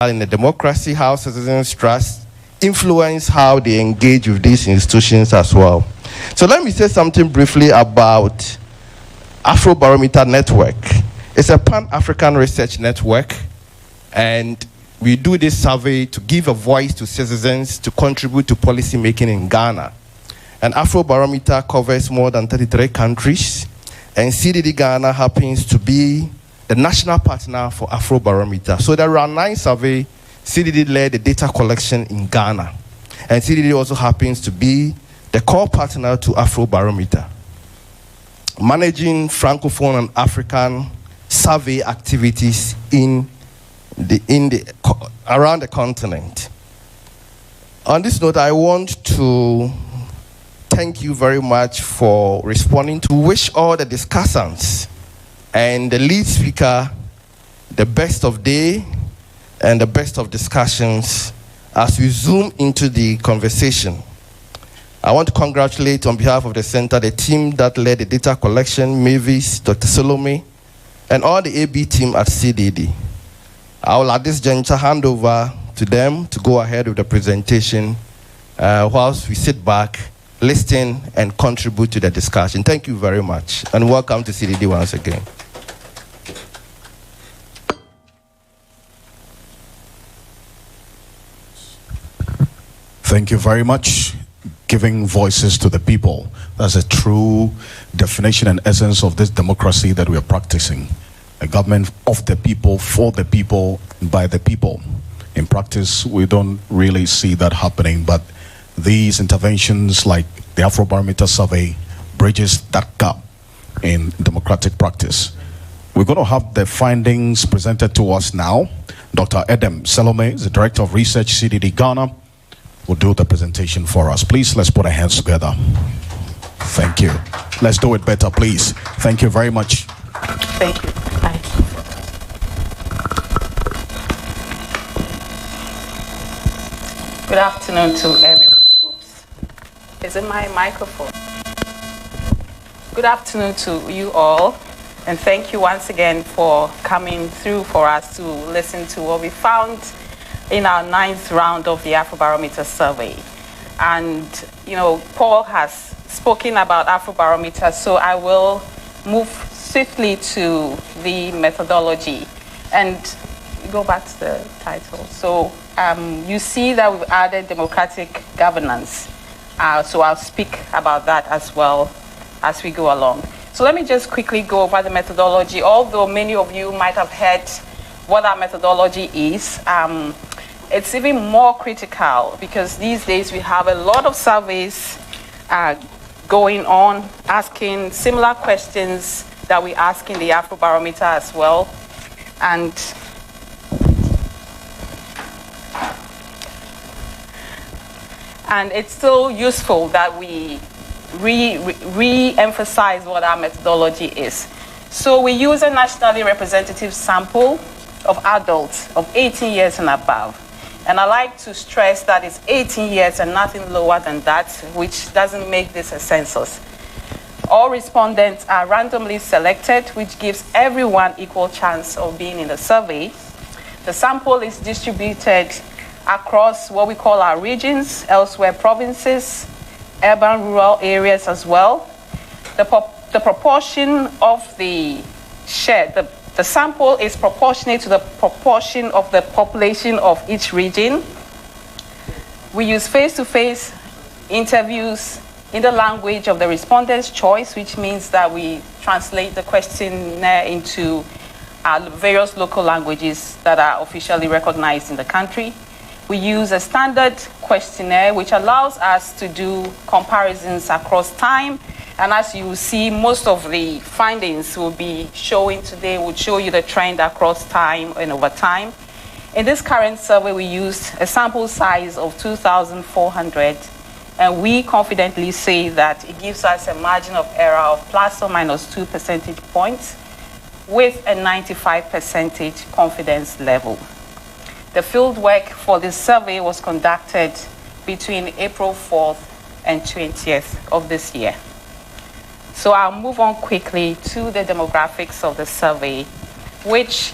in a democracy, how citizens trust, influence how they engage with these institutions as well. So let me say something briefly about Afrobarometer Network. It's a pan-African research network, and we do this survey to give a voice to citizens to contribute to policy making in Ghana. And Afrobarometer covers more than 33 countries, and CDD Ghana happens to be the national partner for Afrobarometer. So there are 9 surveys. CDD led the data collection in Ghana, and CDD also happens to be the core partner to Afrobarometer, managing Francophone and African survey activities around the continent. On this note, I want to thank you very much for responding, to wish all the discussants and the lead speaker the best of day and the best of discussions as we zoom into the conversation. I want to congratulate on behalf of the center the team that led the data collection, Mavis, Dr. Salome, and all the AB team at CDD. I will at this juncture hand over to them to go ahead with the presentation whilst we sit back, listen, and contribute to the discussion. Thank you very much, and welcome to CDD once again. Thank you very much. Giving voices to the people. That's a true definition and essence of this democracy that we are practicing. A government of the people, for the people, by the people. In practice, we don't really see that happening, but these interventions like the Afrobarometer survey bridges that gap in democratic practice. We're going to have the findings presented to us now. Dr. Edem Salome is the Director of Research, CDD Ghana, will do the presentation for us. Please, let's put our hands together. Thank you. Let's do it better, please. Thank you very much. Thank you. Bye. Good afternoon to everyone. Is it my microphone? Good afternoon to you all, and thank you once again for coming through for us to listen to what we found in our 9th round of the Afrobarometer survey. And, you know, Paul has spoken about Afrobarometer, so I will move swiftly to the methodology. And go back to the title. So you see that we've added democratic governance. So I'll speak about that as well as we go along. So let me just quickly go over the methodology. Although many of you might have heard what our methodology is, it's even more critical because these days we have a lot of surveys going on, asking similar questions that we ask in the Afrobarometer as well. And it's still useful that we re-emphasize what our methodology is. So we use a nationally representative sample of adults of 18 years and above. And I like to stress that it's 18 years and nothing lower than that, which doesn't make this a census. All respondents are randomly selected, which gives everyone equal chance of being in the survey. The sample is distributed across what we call our regions, elsewhere provinces, urban, rural areas as well. The proportion of the share, the sample is proportionate to the proportion of the population of each region. We use face-to-face interviews in the language of the respondent's choice, which means that we translate the questionnaire into various local languages that are officially recognized in the country. We use a standard questionnaire, which allows us to do comparisons across time. And as you see, most of the findings we'll be showing today will show you the trend across time and over time. In this current survey, we used a sample size of 2,400, and we confidently say that it gives us a margin of error of plus or minus 2 percentage points with a 95% confidence level. The field work for this survey was conducted between April 4th and 20th of this year. So I'll move on quickly to the demographics of the survey, which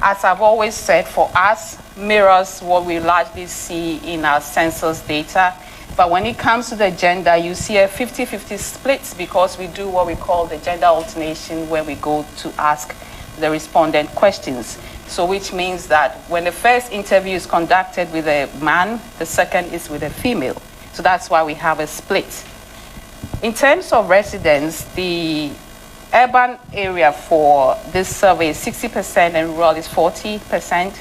as I've always said, for us, mirrors what we largely see in our census data. But when it comes to the gender, you see a 50-50 split because we do what we call the gender alternation, where we go to ask the respondent questions. So which means that when the first interview is conducted with a man, the second is with a female. So that's why we have a split. In terms of residents, the urban area for this survey is 60% and rural is 40%.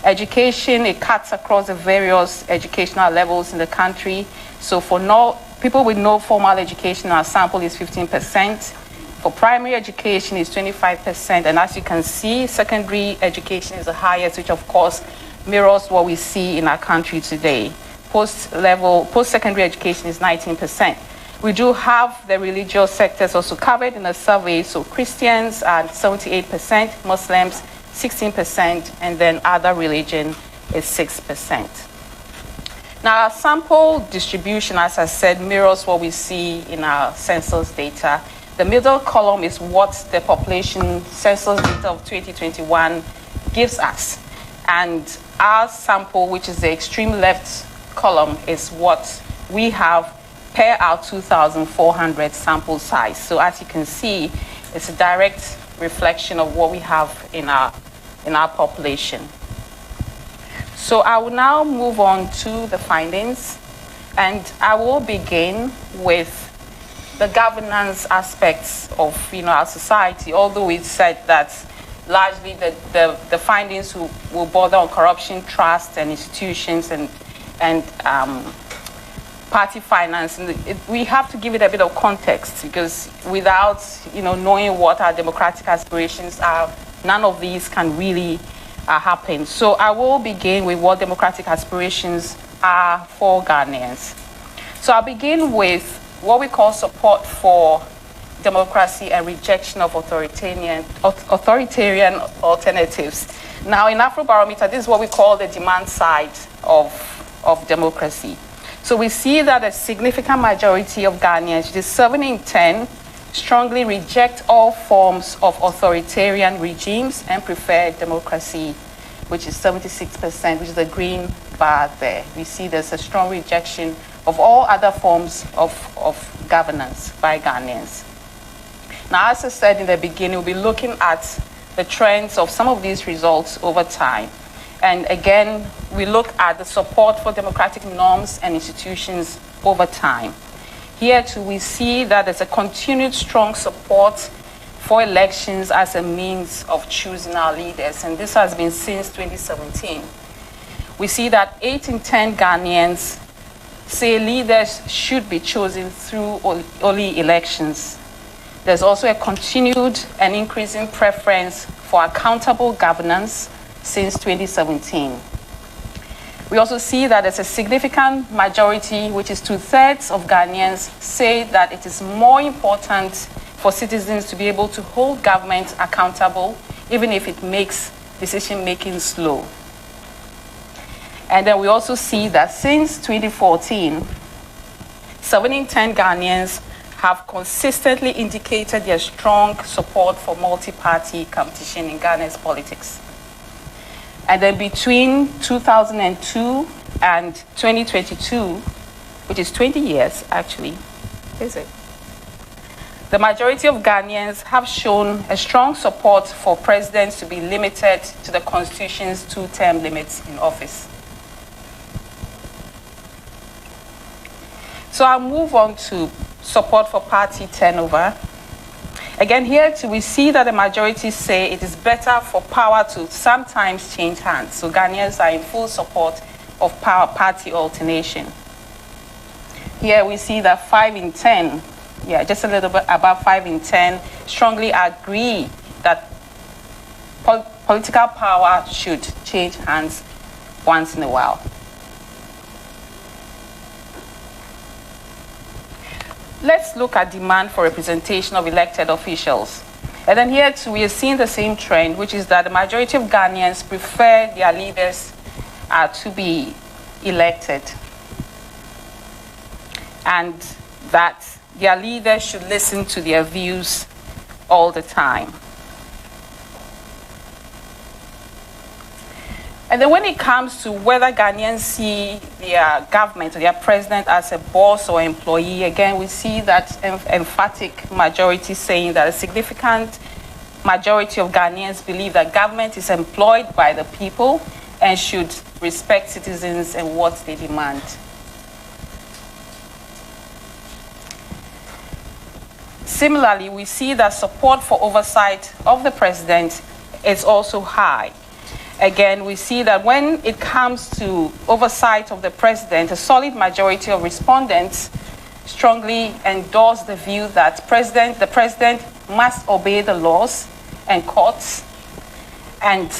Education, it cuts across the various educational levels in the country. So for people with no formal education, our sample is 15%. For primary education, it's 25%. And as you can see, secondary education is the highest, which of course mirrors what we see in our country today. Post-secondary education is 19%. We do have the religious sectors also covered in the survey. So Christians are 78%, Muslims 16%, and then other religion is 6%. Now, our sample distribution, as I said, mirrors what we see in our census data. The middle column is what the population census data of 2021 gives us. And our sample, which is the extreme left column, is what we have per our 2,400 sample size. So as you can see, it's a direct reflection of what we have in our population. So I will now move on to the findings, and I will begin with the governance aspects of our society, although we said that largely the findings will border on corruption, trust, and institutions and party finance. And we have to give it a bit of context, because without knowing what our democratic aspirations are, none of these can really happen. So I will begin with what democratic aspirations are for Ghanaians. So I'll begin with what we call support for democracy and rejection of authoritarian alternatives. Now in Afrobarometer, this is what we call the demand side of democracy. So we see that a significant majority of Ghanaians, which is 7 in 10, strongly reject all forms of authoritarian regimes and prefer democracy, which is 76%, which is the green bar there. We see there's a strong rejection of all other forms of governance by Ghanaians. Now, as I said in the beginning, we'll be looking at the trends of some of these results over time. And again, we look at the support for democratic norms and institutions over time. Here too, we see that there's a continued strong support for elections as a means of choosing our leaders, and this has been since 2017. We see that 8 in 10 Ghanaians say leaders should be chosen through only elections. There's also a continued and increasing preference for accountable governance since 2017. We also see that there's a significant majority, which is 2/3 of Ghanaians, say that it is more important for citizens to be able to hold government accountable, even if it makes decision-making slow. And then we also see that since 2014, 7 in 10 Ghanaians have consistently indicated their strong support for multi-party competition in Ghana's politics. And then between 2002 and 2022, which is 20 years actually, is it? The majority of Ghanaians have shown a strong support for presidents to be limited to the Constitution's 2-term limits in office. So I'll move on to support for party turnover. Again, here too, we see that the majority say it is better for power to sometimes change hands. So Ghanaians are in full support of party alternation. Here we see that 5 in 10, just a little bit above 5 in 10, strongly agree that political power should change hands once in a while. Let's look at demand for representation of elected officials. And then here too, we are seeing the same trend, which is that the majority of Ghanaians prefer their leaders to be elected, and that their leaders should listen to their views all the time. And then when it comes to whether Ghanaians see their government or their president as a boss or employee, again, we see that emphatic majority saying that a significant majority of Ghanaians believe that government is employed by the people and should respect citizens and what they demand. Similarly, we see that support for oversight of the president is also high. Again, we see that when it comes to oversight of the president, a solid majority of respondents strongly endorse the view that the president must obey the laws and courts and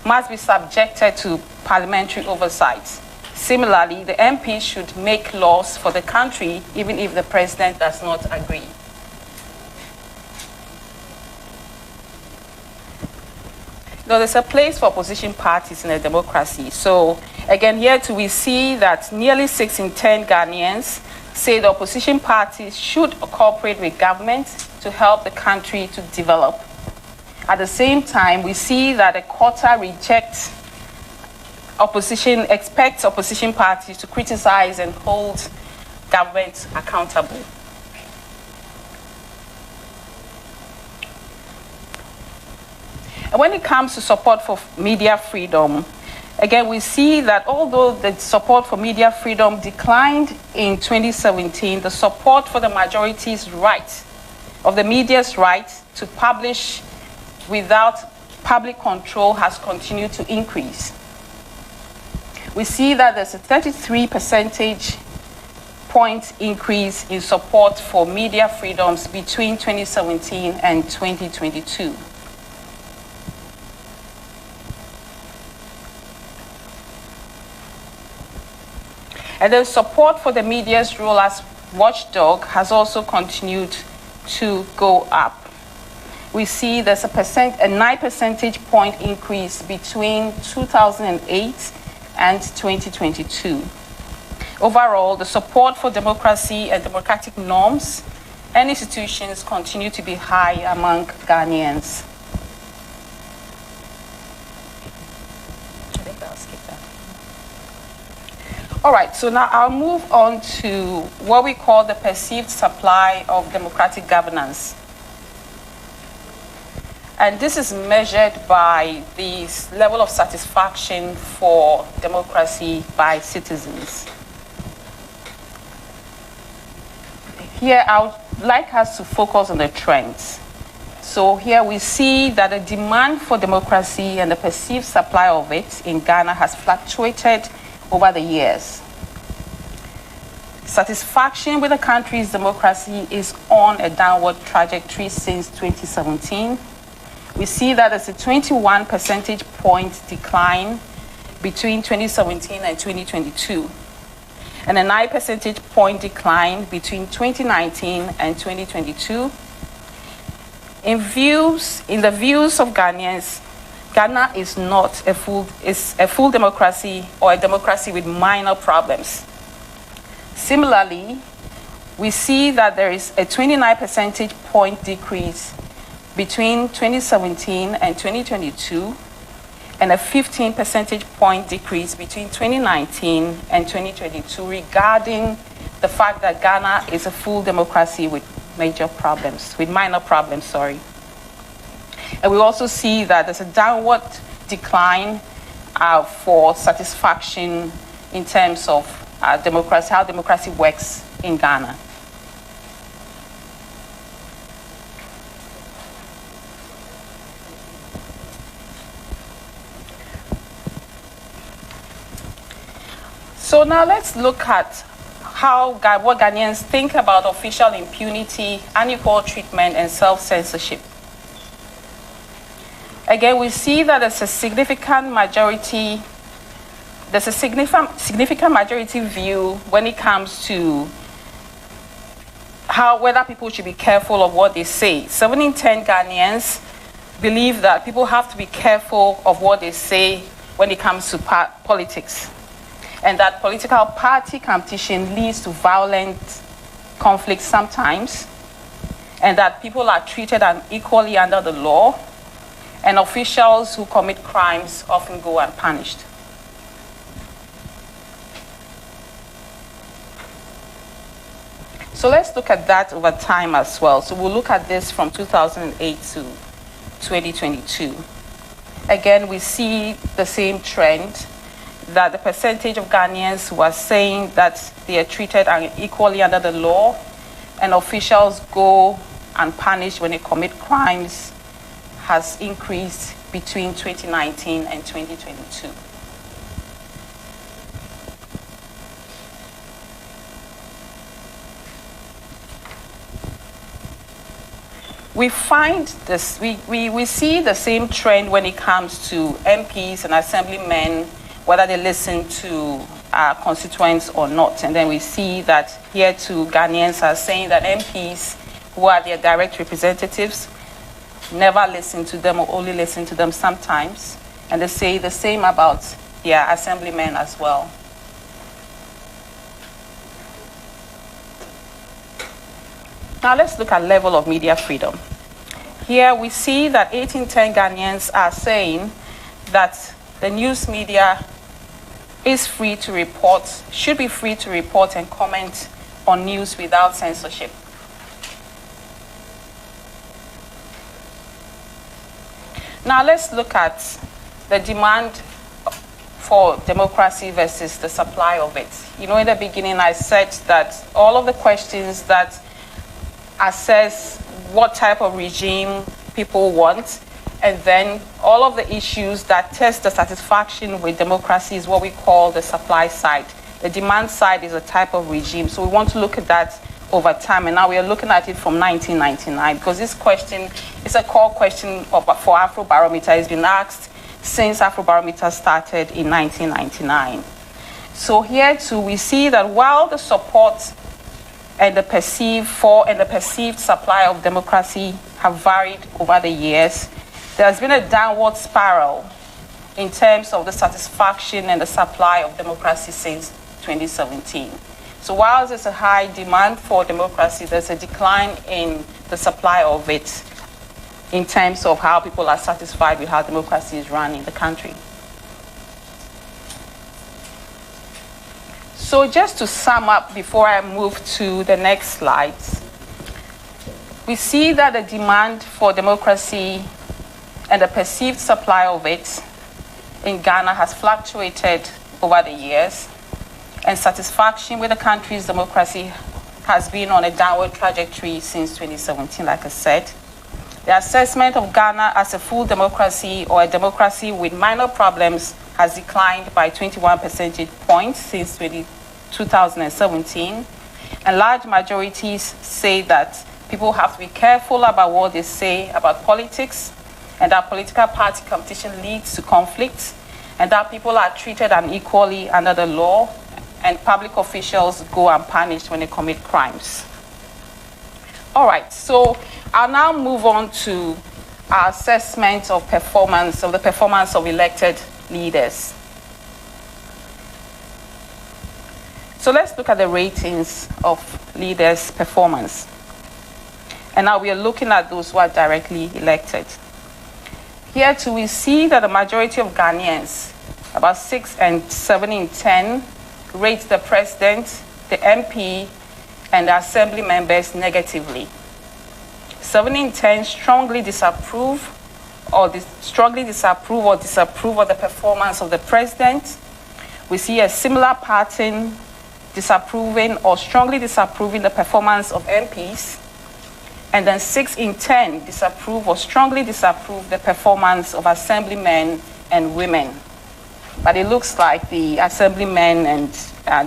must be subjected to parliamentary oversight. Similarly, the MP should make laws for the country even if the president does not agree. So there's a place for opposition parties in a democracy. So again, here too, we see that nearly 6 in 10 Ghanaians say the opposition parties should cooperate with government to help the country to develop. At the same time, we see that a quarter expects opposition parties to criticize and hold government accountable. And when it comes to support for media freedom, again, we see that although the support for media freedom declined in 2017, the support for the majority's right, of the media's right to publish without public control has continued to increase. We see that there's a 33 percentage point increase in support for media freedoms between 2017 and 2022. And the support for the media's role as watchdog has also continued to go up. We see there's a 9 percentage point increase between 2008 and 2022. Overall, the support for democracy and democratic norms and institutions continue to be high among Ghanaians. All right, so now I'll move on to what we call the perceived supply of democratic governance. And this is measured by the level of satisfaction for democracy by citizens. Here, I would like us to focus on the trends. So here we see that the demand for democracy and the perceived supply of it in Ghana has fluctuated over the years. Satisfaction with the country's democracy is on a downward trajectory since 2017. We see that there's a 21 percentage point decline between 2017 and 2022, and a 9 percentage point decline between 2019 and 2022. In the views of Ghanaians, Ghana is not a full democracy or a democracy with minor problems. Similarly, we see that there is a 29 percentage point decrease between 2017 and 2022, and a 15 percentage point decrease between 2019 and 2022 regarding the fact that Ghana is a full democracy with minor problems, sorry. And we also see that there's a downward decline for satisfaction in terms of democracy, how democracy works in Ghana. So now let's look at what Ghanaians think about official impunity, unequal treatment, and self-censorship. Again, we see that there's a significant majority view when it comes to whether people should be careful of what they say. 7 in 10 Ghanaians believe that people have to be careful of what they say when it comes to politics, and that political party competition leads to violent conflicts sometimes, and that people are treated unequally under the law, and officials who commit crimes often go unpunished. So let's look at that over time as well. So we'll look at this from 2008 to 2022. Again, we see the same trend, that the percentage of Ghanaians who are saying that they are treated equally under the law and officials go unpunished when they commit crimes has increased between 2019 and 2022. We find this, we see the same trend when it comes to MPs and assemblymen, whether they listen to our constituents or not. And then we see that here too, Ghanaians are saying that MPs, who are their direct representatives, never listen to them or only listen to them sometimes. And they say the same about their assemblymen as well. Now let's look at level of media freedom. Here we see that 1810 Ghanaians are saying that the news media is free to report, should be free to report and comment on news without censorship. Now let's look at the demand for democracy versus the supply of it. You know, in the beginning I said that all of the questions that assess what type of regime people want, and then all of the issues that test the satisfaction with democracy is what we call the supply side. The demand side is a type of regime. So we want to look at that over time. And now we are looking at it from 1999, because this question is a core question for Afrobarometer. It's been asked since Afrobarometer started in 1999. So here too, we see that while the support and the perceived supply of democracy have varied over the years, there has been a downward spiral in terms of the satisfaction and the supply of democracy since 2017. So while there's a high demand for democracy, there's a decline in the supply of it in terms of how people are satisfied with how democracy is run in the country. So just to sum up before I move to the next slides, we see that the demand for democracy and the perceived supply of it in Ghana has fluctuated over the years, and satisfaction with the country's democracy has been on a downward trajectory since 2017, like I said. The assessment of Ghana as a full democracy or a democracy with minor problems has declined by 21 percentage points since 2017, and large majorities say that people have to be careful about what they say about politics, and that political party competition leads to conflicts, and that people are treated unequally under the law, and public officials go unpunished when they commit crimes. All right, so I'll now move on to our assessment of the performance of elected leaders. So let's look at the ratings of leaders' performance. And now we are looking at those who are directly elected. Here too, we see that the majority of Ghanaians, about 6 and 7 in 10, rate the president, the MP, and the assembly members negatively. 7 in 10 strongly disapprove or disapprove of the performance of the president. We see a similar pattern disapproving or strongly disapproving the performance of MPs, and then 6 in 10 disapprove or strongly disapprove the performance of assemblymen and women. But it looks like the assemblymen and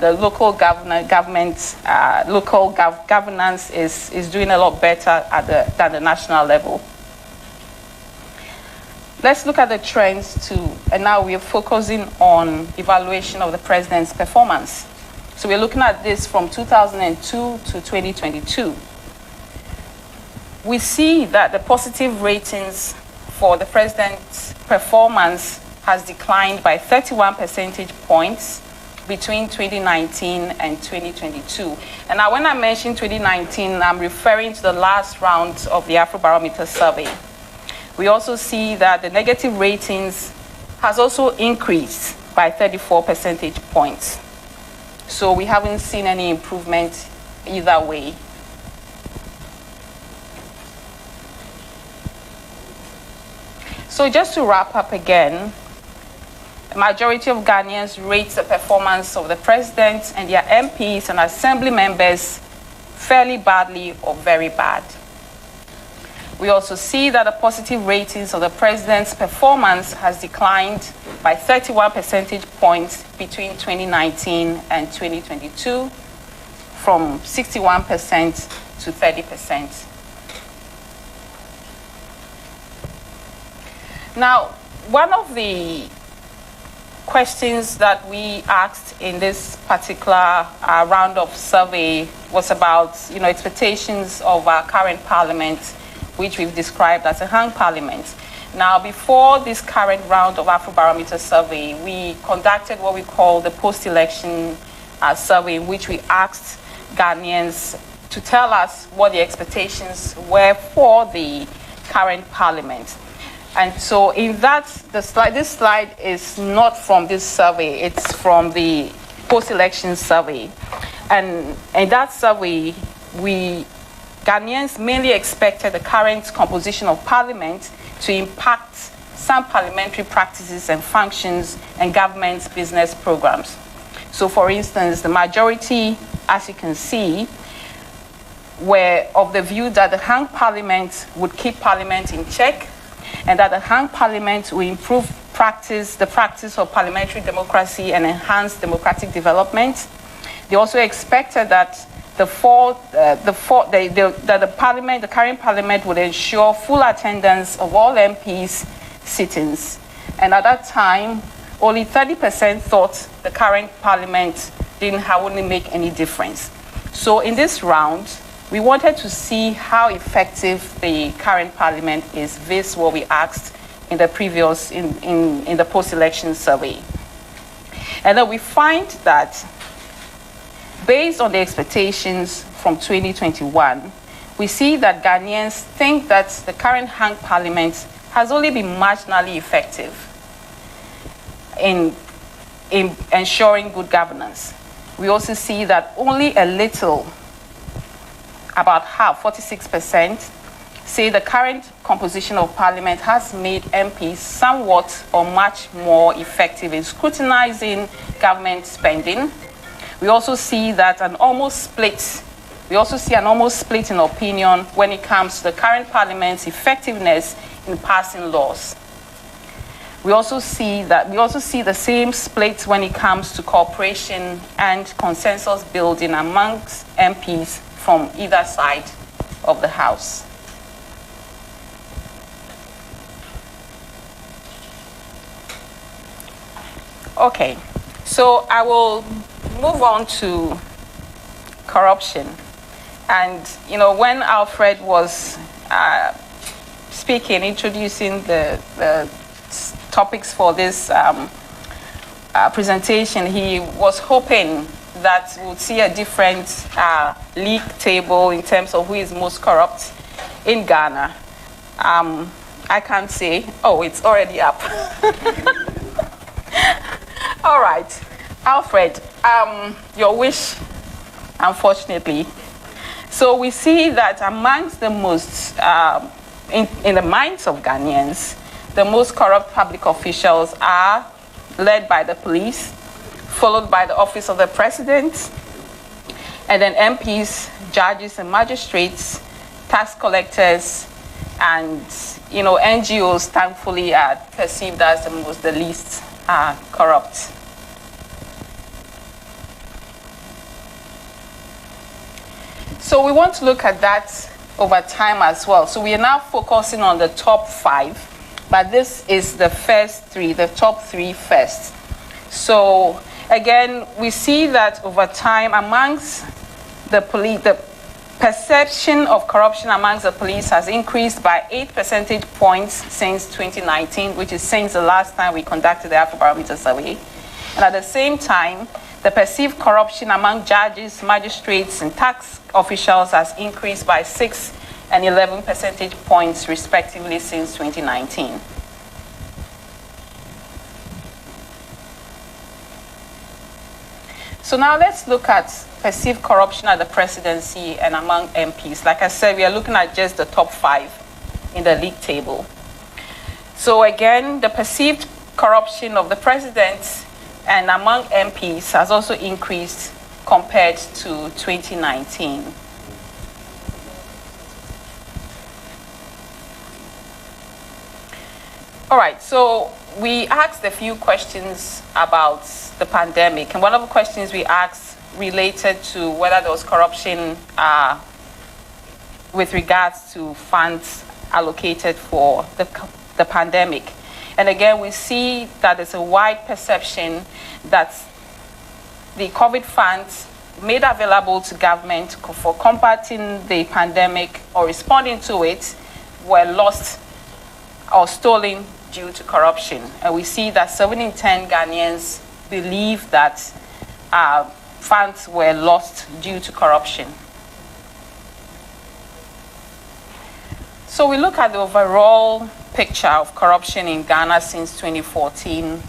the local governance is doing a lot better than the national level. Let's look at the trends too, and now we are focusing on evaluation of the president's performance. So we're looking at this from 2002 to 2022. We see that the positive ratings for the president's performance has declined by 31 percentage points between 2019 and 2022. And now when I mention 2019, I'm referring to the last round of the Afrobarometer survey. We also see that the negative ratings has also increased by 34 percentage points. So we haven't seen any improvement either way. So just to wrap up again, the majority of Ghanaians rate the performance of the president and their MPs and assembly members fairly badly or very bad. We also see that the positive ratings of the president's performance has declined by 31 percentage points between 2019 and 2022, from 61% to 30%. Now, one of the questions that we asked in this particular round of survey was about, expectations of our current parliament, which we've described as a hung parliament. Now, before this current round of Afrobarometer survey, we conducted what we call the post-election survey, in which we asked Ghanaians to tell us what the expectations were for the current parliament. And so in that, this slide is not from this survey, it's from the post-election survey. And in that survey, Ghanaians mainly expected the current composition of parliament to impact some parliamentary practices and functions and government's business programs. So for instance, the majority, as you can see, were of the view that the hung parliament would keep parliament in check, and that the hung parliament will improve the practice of parliamentary democracy and enhance democratic development. They also expected that the current parliament would ensure full attendance of all MPs' sittings. And at that time, only 30% thought the current parliament wouldn't make any difference. So in this round, we wanted to see how effective the current parliament is, this what we asked in the previous, in the post-election survey. And then we find that based on the expectations from 2021, we see that Ghanaians think that the current hung parliament has only been marginally effective in ensuring good governance. We also see that only a little, about half, 46%, say the current composition of parliament has made MPs somewhat or much more effective in scrutinizing government spending. We also see that an almost split in opinion when it comes to the current parliament's effectiveness in passing laws. We also see the same split when it comes to cooperation and consensus building amongst MPs from either side of the House. Okay, so I will move on to corruption. And, when Alfred was speaking, introducing the topics for this presentation, he was hoping that we'll see a different league table in terms of who is most corrupt in Ghana. I can't say. Oh, it's already up. All right. Alfred, your wish, unfortunately. So we see that amongst the most, in the minds of Ghanaians, the most corrupt public officials are led by the police, followed by the office of the president, and then MPs, judges and magistrates, tax collectors, and NGOs thankfully are perceived as the least corrupt. So we want to look at that over time as well. So we are now focusing on the top 5, but this is the first 3, the top 3 first. So again, we see that over time amongst the police, the perception of corruption amongst the police has increased by 8 percentage points since 2019, which is since the last time we conducted the Afrobarometer survey. And at the same time, the perceived corruption among judges, magistrates, and tax officials has increased by 6 and 11 percentage points, respectively, since 2019. So now let's look at perceived corruption at the presidency and among MPs. Like I said, we are looking at just the top 5 in the league table. So again, the perceived corruption of the president and among MPs has also increased compared to 2019. All right, so we asked a few questions about the pandemic, and one of the questions we asked related to whether there was corruption with regards to funds allocated for the pandemic. And again, we see that there's a wide perception that the COVID funds made available to government for combating the pandemic or responding to it were lost or stolen due to corruption. And we see that 7 in 10 Ghanaians believe that funds were lost due to corruption. So we look at the overall picture of corruption in Ghana since 2014.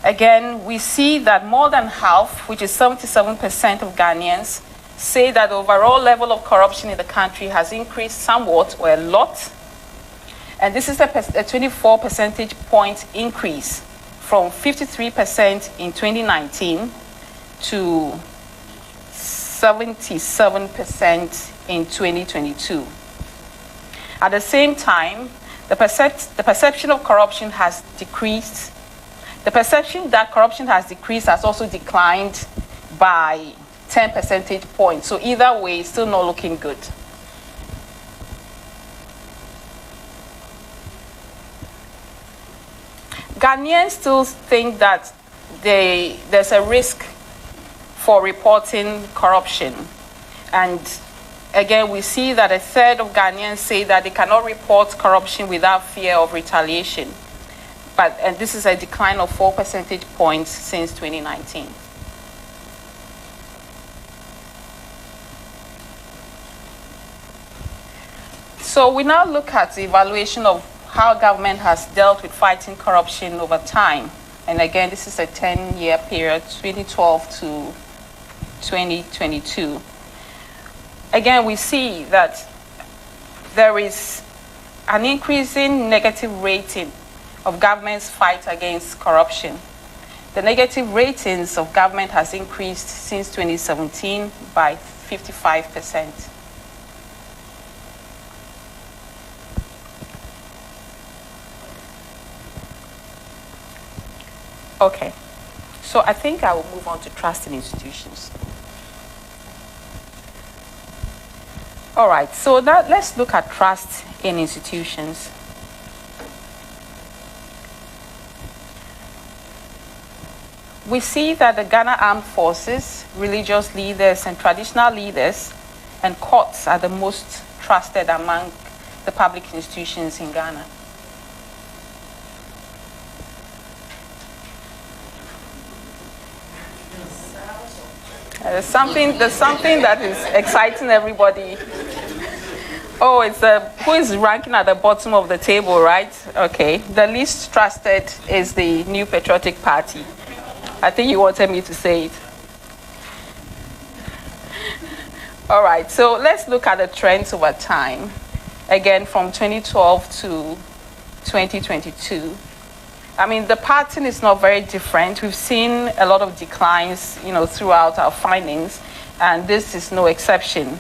Again, we see that more than half, which is 77% of Ghanaians, say that the overall level of corruption in the country has increased somewhat or a lot. And this is a 24 percentage point increase from 53% in 2019 to 77% in 2022. At the same time, the perception of corruption has decreased. The perception that corruption has decreased has also declined by 10 percentage points. So either way, it's still not looking good. Ghanaians still think that there's a risk for reporting corruption. And again, we see that a third of Ghanaians say that they cannot report corruption without fear of retaliation. And this is a decline of 4 percentage points since 2019. So we now look at the evaluation of how government has dealt with fighting corruption over time. And again, this is a 10-year period, 2012 to 2022. Again, we see that there is an increasing negative rating of government's fight against corruption. The negative ratings of government has increased since 2017 by 55%. Okay, so I think I will move on to trust in institutions. All right, so now let's look at trust in institutions. We see that the Ghana Armed Forces, religious leaders and traditional leaders, and courts are the most trusted among the public institutions in Ghana. There's something that is exciting everybody. Oh, it's who is ranking at the bottom of the table, right? Okay. The least trusted is the New Patriotic Party. I think you wanted me to say it. All right. So let's look at the trends over time. Again, from 2012 to 2022. I mean, the pattern is not very different. We've seen a lot of declines, throughout our findings, and this is no exception.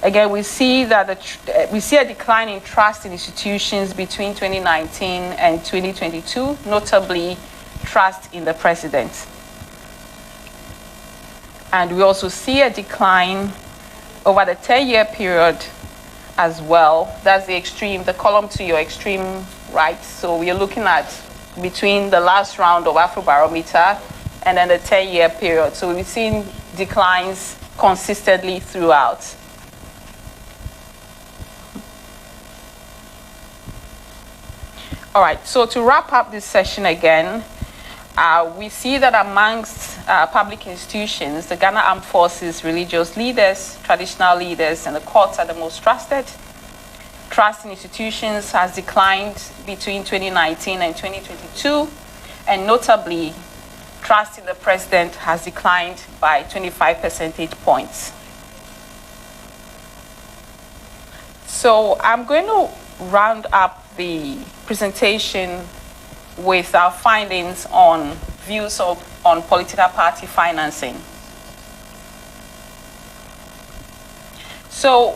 Again, we see that we see a decline in trust in institutions between 2019 and 2022, notably trust in the president. And we also see a decline over the 10-year period as well. That's the extreme, the column to your extreme right. So we are looking at between the last round of Afrobarometer and then the 10-year period. So we've seen declines consistently throughout. All right, so to wrap up this session again, we see that amongst public institutions, the Ghana Armed Forces, religious leaders, traditional leaders, and the courts are the most trusted. Trust in institutions has declined between 2019 and 2022, and notably, trust in the president has declined by 25 percentage points. So I'm going to round up the presentation with our findings on views on political party financing. So,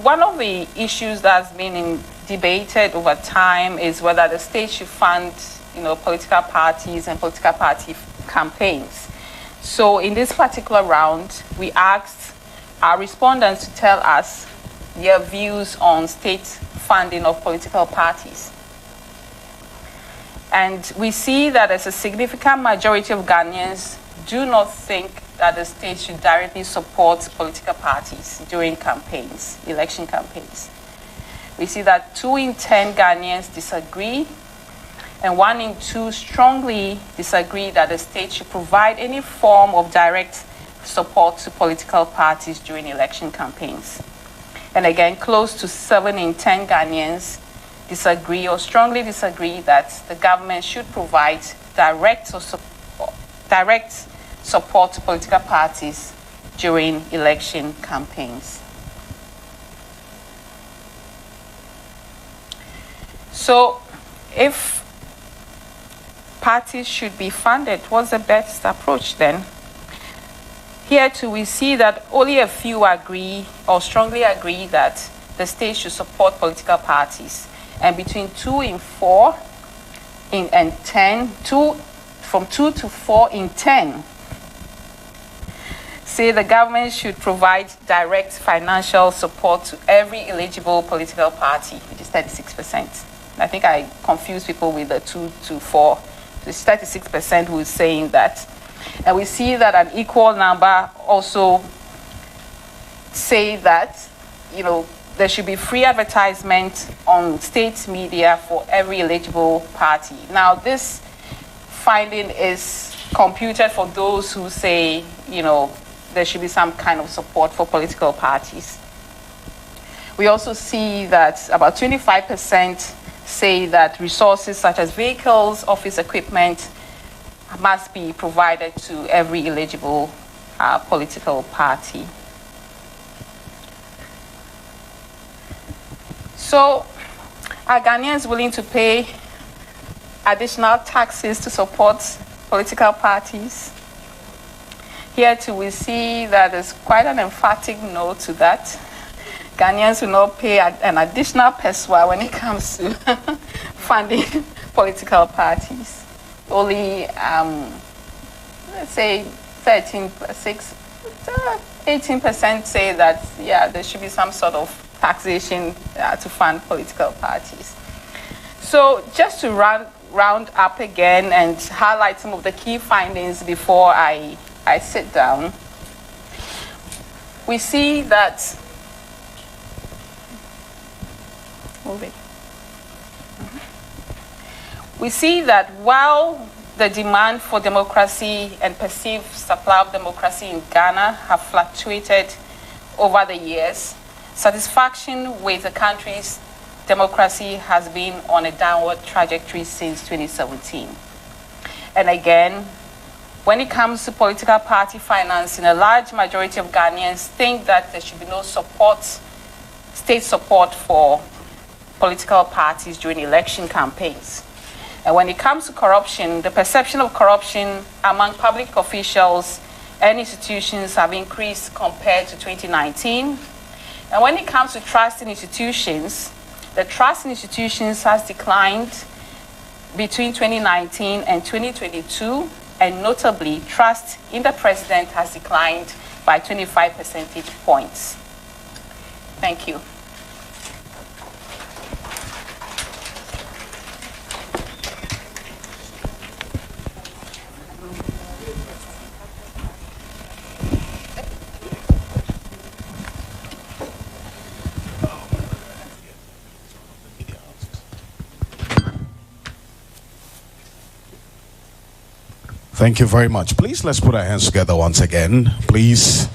one of the issues that's been debated over time is whether the state should fund, political parties and political party campaigns. So in this particular round, we asked our respondents to tell us their views on state funding of political parties. And we see that there's a significant majority of Ghanaians do not think that the state should directly support political parties during campaigns, election campaigns. We see that 2 in 10 Ghanaians disagree, and 1 in 2 strongly disagree that the state should provide any form of direct support to political parties during election campaigns. And again, close to 7 in 10 Ghanaians disagree or strongly disagree that the government should provide direct support to political parties during election campaigns. So, if parties should be funded, what's the best approach then? Here too, we see that only a few agree or strongly agree that the state should support political parties. And between 2 in 4 and 10, from 2 to 4 in 10 say the government should provide direct financial support to every eligible political party, which is 36%. I think I confuse people with the 2 to 4. It's 36% who is saying that. And we see that an equal number also say that, there should be free advertisement on state media for every eligible party. Now, this finding is computed for those who say, there should be some kind of support for political parties. We also see that about 25% say that resources such as vehicles, office equipment must be provided to every eligible political party. So, are Ghanaians willing to pay additional taxes to support political parties? Here too, we see that there's quite an emphatic no to that. Ghanaians will not pay an additional peswa when it comes to funding political parties. Only, let's say 18% say that, there should be some sort of taxation to fund political parties. So just to round up again and highlight some of the key findings before I sit down, we see that we see that while the demand for democracy and perceived supply of democracy in Ghana have fluctuated over the years, satisfaction with the country's democracy has been on a downward trajectory since 2017. And again, when it comes to political party financing, a large majority of Ghanaians think that there should be no state support for political parties during election campaigns. And when it comes to corruption, the perception of corruption among public officials and institutions have increased compared to 2019. And when it comes to trust in institutions, the trust in institutions has declined between 2019 and 2022, and notably, trust in the president has declined by 25 percentage points. Thank you. Thank you very much. Please, let's put our hands together once again. Please.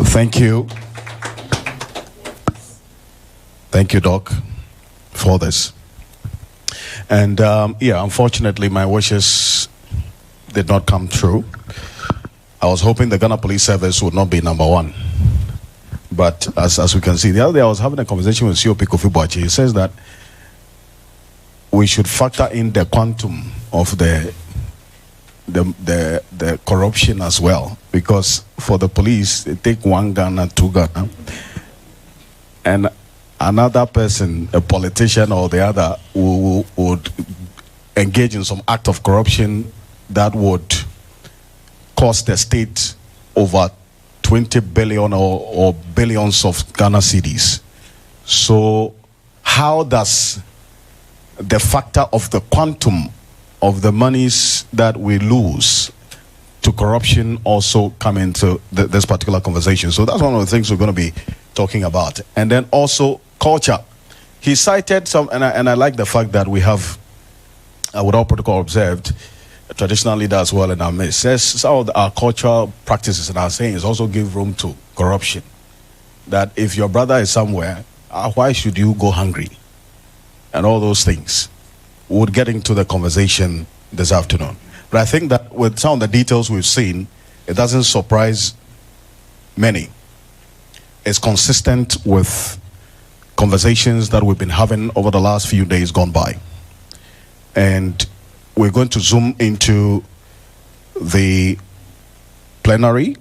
Thank you. Thank you, Doc, for this. And unfortunately, my wishes did not come true. I was hoping the Ghana Police Service would not be number one. But as we can see, the other day I was having a conversation with COP Kofi Boachi. He says that we should factor in the quantum of the corruption as well, because for the police they take 1 Ghana, 2 Ghana, and another person, a politician or the other, would engage in some act of corruption that would cost the state over 20 billion or billions of Ghana cedis. So how does the factor of the quantum of the monies that we lose to corruption also come into this particular conversation? So that's one of the things we're going to be talking about. And then also culture. He cited some, and I like the fact that we have, with all protocol observed, a traditional leader as well in our midst. Says some of our cultural practices and our sayings also give room to corruption. That if your brother is somewhere, why should you go hungry? And all those things. We'll get into the conversation this afternoon. But I think that with some of the details we've seen, it doesn't surprise many. It's consistent with conversations that we've been having over the last few days gone by. And we're going to zoom into the plenary,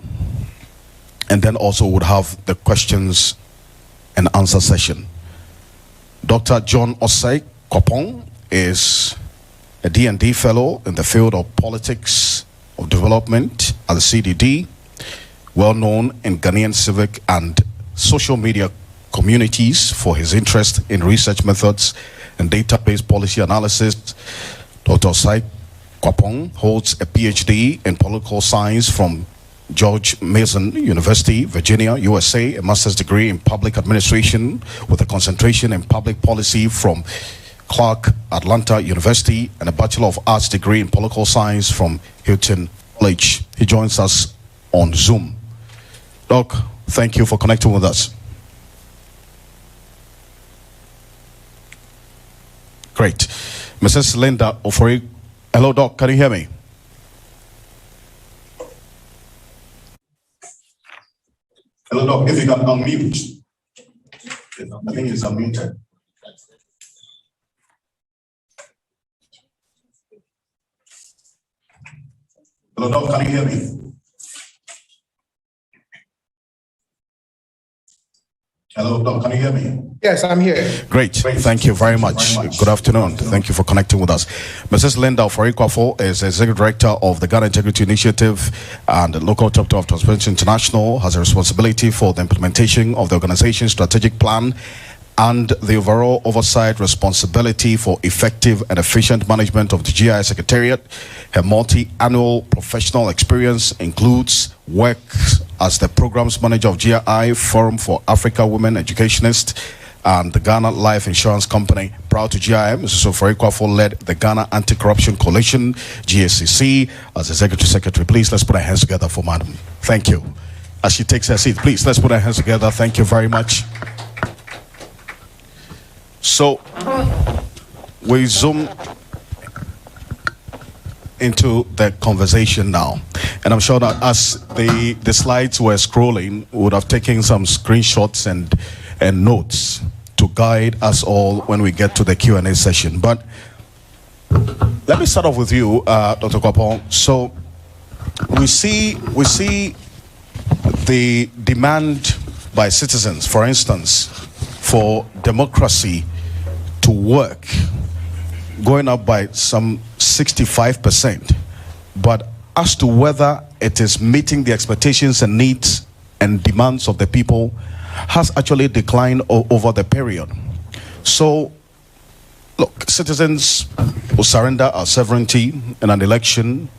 and then also would have the questions and answer session. Dr. John Osei Kopong is a D&D fellow in the field of politics of development at the CDD, well known in Ghanaian civic and social media communities for his interest in research methods and database policy analysis. Dr. Osei Kopong holds a PhD in political science from George Mason University, Virginia, USA, a master's degree in public administration with a concentration in public policy from Clark Atlanta University, and a Bachelor of Arts degree in political science from Hilton College. He joins us on Zoom. Doc, thank you for connecting with us. Great. Mrs. Linda Ofori. Hello, Doc, can you hear me? Hello, Doc, if you can unmute. I think it's unmuted. Hello, Doc, can you hear me? Hello, Doc, can you hear me? Yes, I'm here. Great. Thank you very much. Good afternoon. Thank you for connecting with us. Mrs. Linda Ofori is Executive Director of the Ghana Integrity Initiative and the local chapter of Transparency International, has a responsibility for the implementation of the organization's strategic plan and the overall oversight responsibility for effective and efficient management of the GI Secretariat. Her multi-annual professional experience includes work as the Programs Manager of GI Forum for Africa Women Educationists and the Ghana Life Insurance Company. Prior to GIM, Mrs. Ofori led the Ghana Anti-Corruption Coalition, GACC, as Executive Secretary. Please, let's put our hands together for Madam. Thank you. As she takes her seat, please, let's put our hands together. Thank you very much. So, we zoom into the conversation now. And I'm sure that as the slides were scrolling, we would have taken some screenshots and notes to guide us all when we get to the Q&A session. But let me start off with you, Dr. Kopong. So, we see the demand by citizens, for instance, for democracy to work, going up by some 65%. But as to whether it is meeting the expectations and needs and demands of the people has actually declined over the period. So, look, citizens will surrender our sovereignty in an election.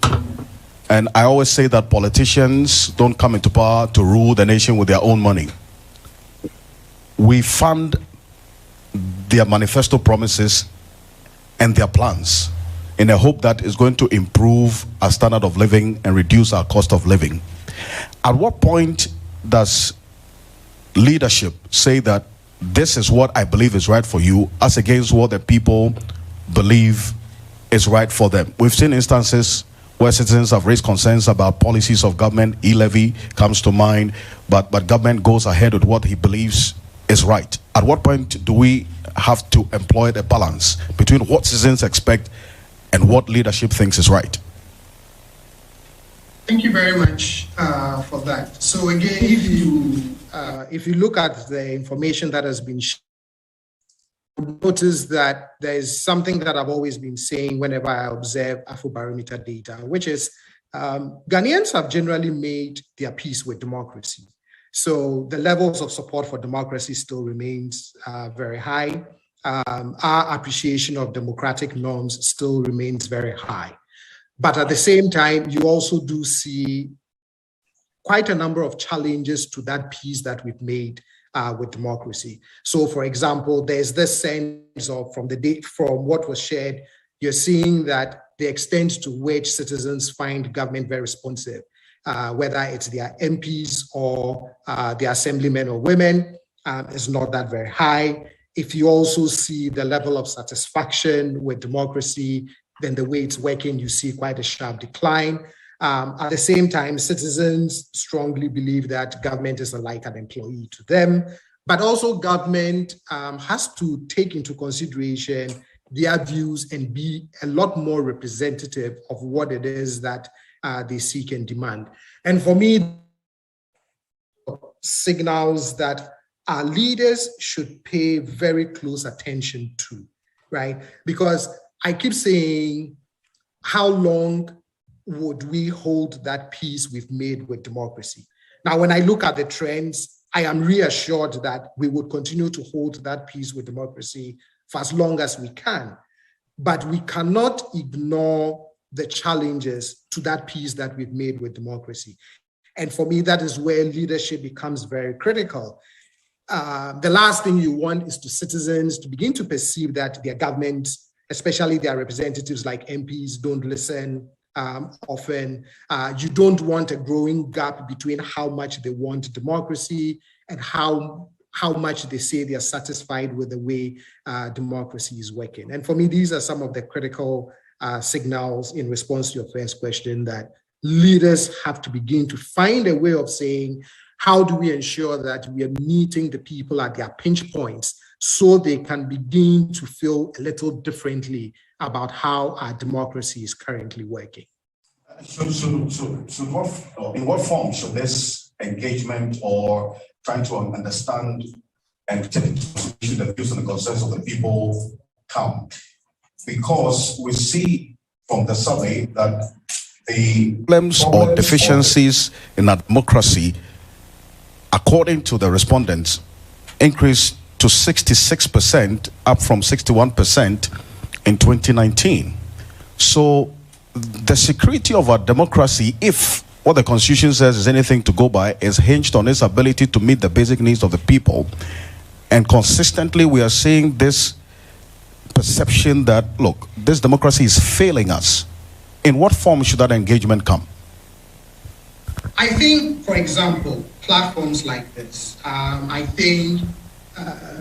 And I always say that politicians don't come into power to rule the nation with their own money. We fund their manifesto promises and their plans in a hope that is going to improve our standard of living and reduce our cost of living. At what point does leadership say that this is what I believe is right for you as against what the people believe is right for them? We've seen instances where citizens have raised concerns about policies of government. E-levy comes to mind, but government goes ahead with what he believes is right. At what point do we have to employ the balance between what citizens expect and what leadership thinks is right? Thank you very much for that. So again, if you look at the information that has been shared, notice that there is something that I've always been saying whenever I observe Afrobarometer data, which is Ghanaians have generally made their peace with democracy. So the levels of support for democracy still remains very high. Our appreciation of democratic norms still remains very high. But at the same time, you also do see quite a number of challenges to that peace that we've made with democracy. So, for example, there's this sense of from what was shared, you're seeing that the extent to which citizens find government very responsive, whether it's their MPs or the assemblymen or women, is not that very high. If you also see the level of satisfaction with democracy, then the way it's working, you see quite a sharp decline. At the same time, citizens strongly believe that government is like an employee to them, but also government has to take into consideration their views and be a lot more representative of what it is that they seek and demand. And for me, signals that our leaders should pay very close attention to, right? Because I keep saying, how long would we hold that peace we've made with democracy? Now, when I look at the trends, I am reassured that we would continue to hold that peace with democracy for as long as we can. But we cannot ignore the challenges to that peace that we've made with democracy. And for me, that is where leadership becomes very critical. The last thing you want is to citizens to begin to perceive that their governments, especially their representatives like MPs, don't listen often. You don't want a growing gap between how much they want democracy and how much they say they are satisfied with the way democracy is working. And for me, these are some of the critical signals in response to your first question, that leaders have to begin to find a way of saying, how do we ensure that we are meeting the people at their pinch points so they can begin to feel a little differently about how our democracy is currently working? So in what form should this engagement or trying to understand and take into consideration the views and the concerns of the people come? Because we see from the survey that the problems or deficiencies in our democracy, according to the respondents, increased to 66%, up from 61% in 2019. So the security of our democracy, if what the Constitution says is anything to go by, is hinged on its ability to meet the basic needs of the people. And consistently we are seeing this perception that, look, this democracy is failing us. In what form should that engagement come? I think, for example, platforms like this, I think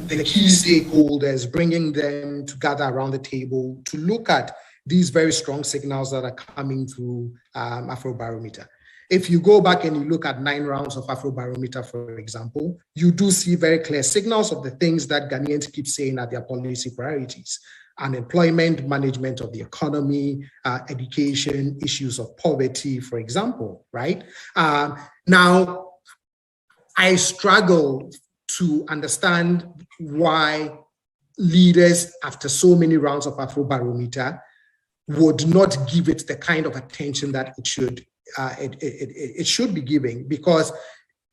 the key stakeholders, bringing them together around the table to look at these very strong signals that are coming through Afrobarometer. If you go back and you look at 9 rounds of Afrobarometer, for example, you do see very clear signals of the things that Ghanaians keep saying are their policy priorities: unemployment, management of the economy, education, issues of poverty, for example, right? Now, I struggle to understand why leaders, after so many rounds of Afrobarometer, would not give it the kind of attention that it should be giving, because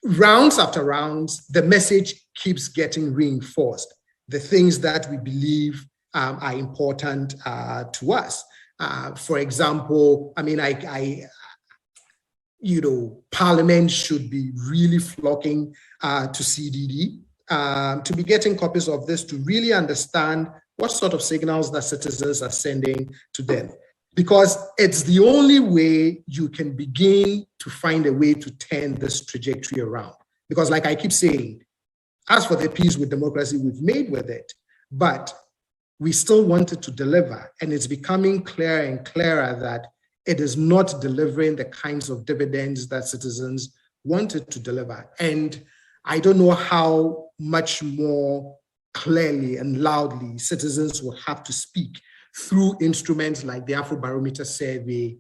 rounds after rounds, the message keeps getting reinforced. The things that we believe are important to us. For example, I mean, Parliament should be really flocking to CDD, to be getting copies of this, to really understand what sort of signals that citizens are sending to them. Because it's the only way you can begin to find a way to turn this trajectory around. Because like I keep saying, as for the peace with democracy, we've made with it, but we still wanted to deliver. And it's becoming clearer and clearer that it is not delivering the kinds of dividends that citizens wanted to deliver. And I don't know how much more clearly and loudly citizens will have to speak through instruments like the Afrobarometer survey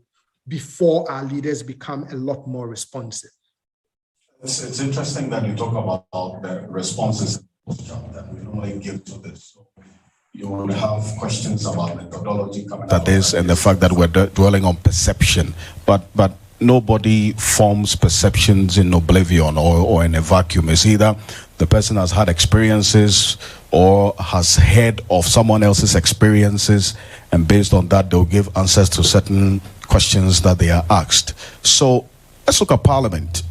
before our leaders become a lot more responsive. It's interesting that you talk about the responses that we normally give to this. So you will have questions about methodology coming out of this and the fact that we're dwelling on perception, but nobody forms perceptions in oblivion or in a vacuum. It's either the person has had experiences or has heard of someone else's experiences, and based on that, they'll give answers to certain questions that they are asked. So let's look at Parliament.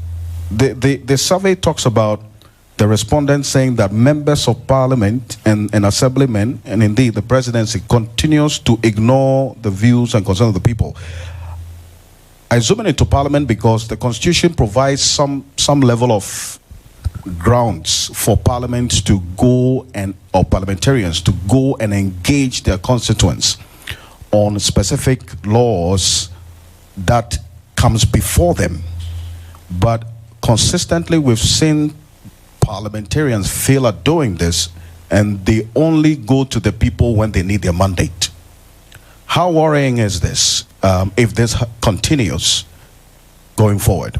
The survey talks about the respondents saying that members of Parliament and assemblymen, and indeed the presidency, continues to ignore the views and concerns of the people. I zoom into Parliament because the Constitution provides some level of grounds for Parliament to go or parliamentarians to go and engage their constituents on specific laws that comes before them. But consistently we've seen parliamentarians fail at doing this, and they only go to the people when they need their mandate. How worrying is this if this continues going forward?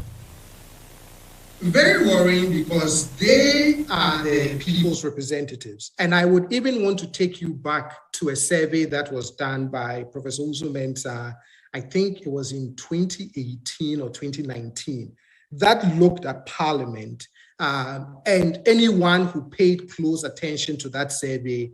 Very worrying, because they are the people's representatives. And I would even want to take you back to a survey that was done by Professor Uzo Mensah, I think it was in 2018 or 2019, that looked at Parliament. And anyone who paid close attention to that survey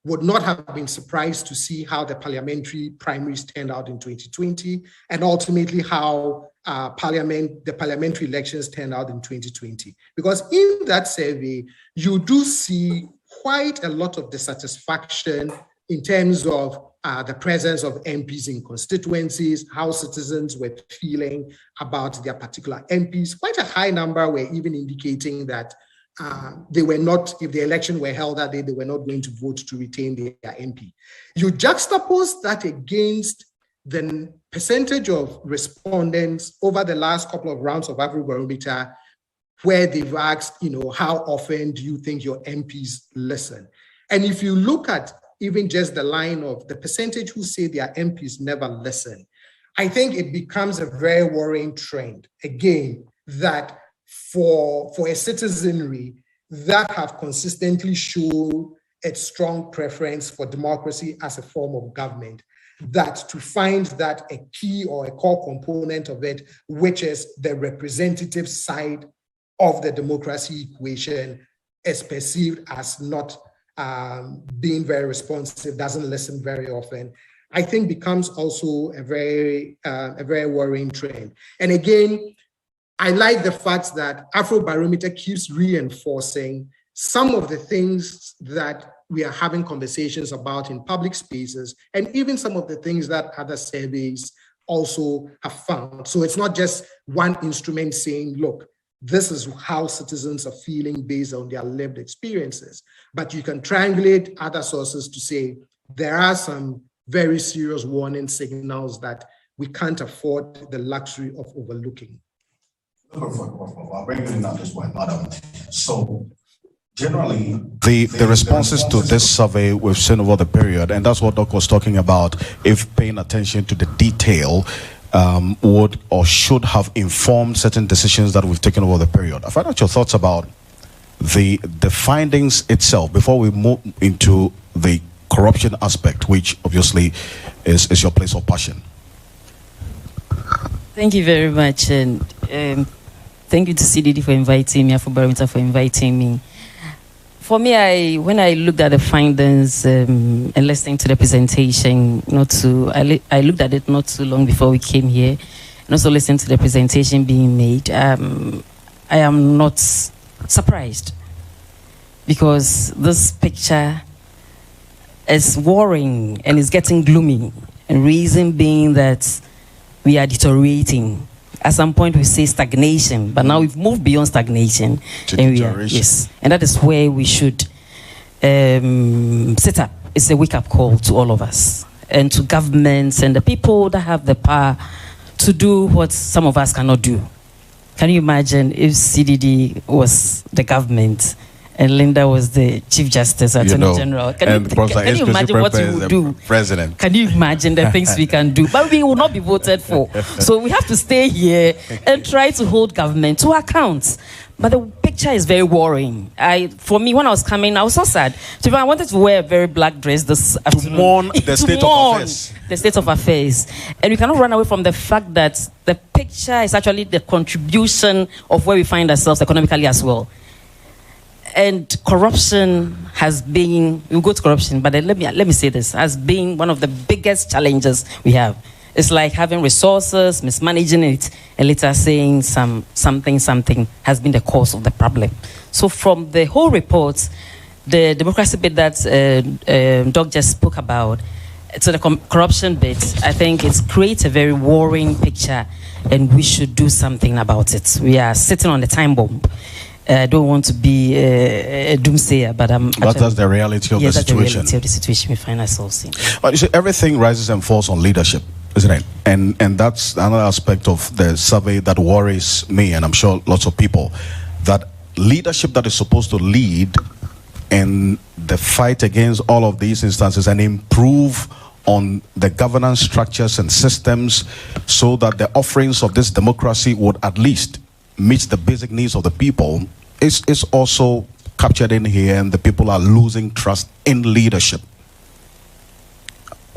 would not have been surprised to see how the parliamentary primaries turned out in 2020, and ultimately how the parliamentary elections turned out in 2020. Because in that survey, you do see quite a lot of dissatisfaction in terms of the presence of MPs in constituencies, how citizens were feeling about their particular MPs. Quite a high number were even indicating that they were not, if the election were held that day, they were not going to vote to retain their MP. You juxtapose that against the percentage of respondents over the last couple of rounds of Afrobarometer, where they've asked, how often do you think your MPs listen? And if you look at even just the line of the percentage who say their MPs never listen, I think it becomes a very worrying trend, again, that for a citizenry that have consistently shown a strong preference for democracy as a form of government, that to find that a key or a core component of it, which is the representative side of the democracy equation, is perceived as not being very responsive, doesn't listen very often, I think becomes also a very worrying trend. And again, I like the fact that Afrobarometer keeps reinforcing some of the things that we are having conversations about in public spaces, and even some of the things that other surveys also have found. So it's not just one instrument saying, look, this is how citizens are feeling based on their lived experiences. But you can triangulate other sources to say there are some very serious warning signals that we can't afford the luxury of overlooking. I'll bring it in at this point, madam. So generally, the responses to this survey we've seen over the period, and that's what Doc was talking about, if paying attention to the detail would or should have informed certain decisions that we've taken over the period. I find out your thoughts about the findings itself before we move into the corruption aspect, which obviously is your place of passion. Thank you very much, and thank you to CDD for inviting me, Afrobarometer for inviting me. For me, when I looked at the findings and listening to the presentation, I looked at it not too long before we came here, and also listened to the presentation being made. I am not surprised, because this picture is worrying and is getting gloomy, and reason being that we are deteriorating. At some point we say stagnation, but now we've moved beyond stagnation. And and that is where we should sit up. It's a wake-up call to all of us, and to governments and the people that have the power to do what some of us cannot do. Can you imagine if CDD was the government and Linda was the Chief Justice, Attorney General? Can you imagine what we would do? President. Can you imagine the things we can do? But we will not be voted for. So we have to stay here and try to hold government to account. But the picture is very worrying. For me, when I was coming, I was so sad. So I wanted to wear a very black dress this afternoon. To mourn the state of affairs. The state of affairs. And we cannot run away from the fact that the picture is actually the contribution of where we find ourselves economically as well. And corruption has been, we'll go to corruption, but let me say this, has been one of the biggest challenges we have. It's like having resources, mismanaging it, and later saying something has been the cause of the problem. So from the whole report, the democracy bit that Doc just spoke about, to the corruption bit, I think it creates a very worrying picture, and we should do something about it. We are sitting on the time bomb. I don't want to be a doomsayer, but that's the reality of the situation. That's the reality of the situation we find ourselves in. But you see, everything rises and falls on leadership, isn't it? And that's another aspect of the survey that worries me, and I'm sure lots of people, that leadership that is supposed to lead in the fight against all of these instances and improve on the governance structures and systems so that the offerings of this democracy would at least meet the basic needs of the people is also captured in here, and the people are losing trust in leadership.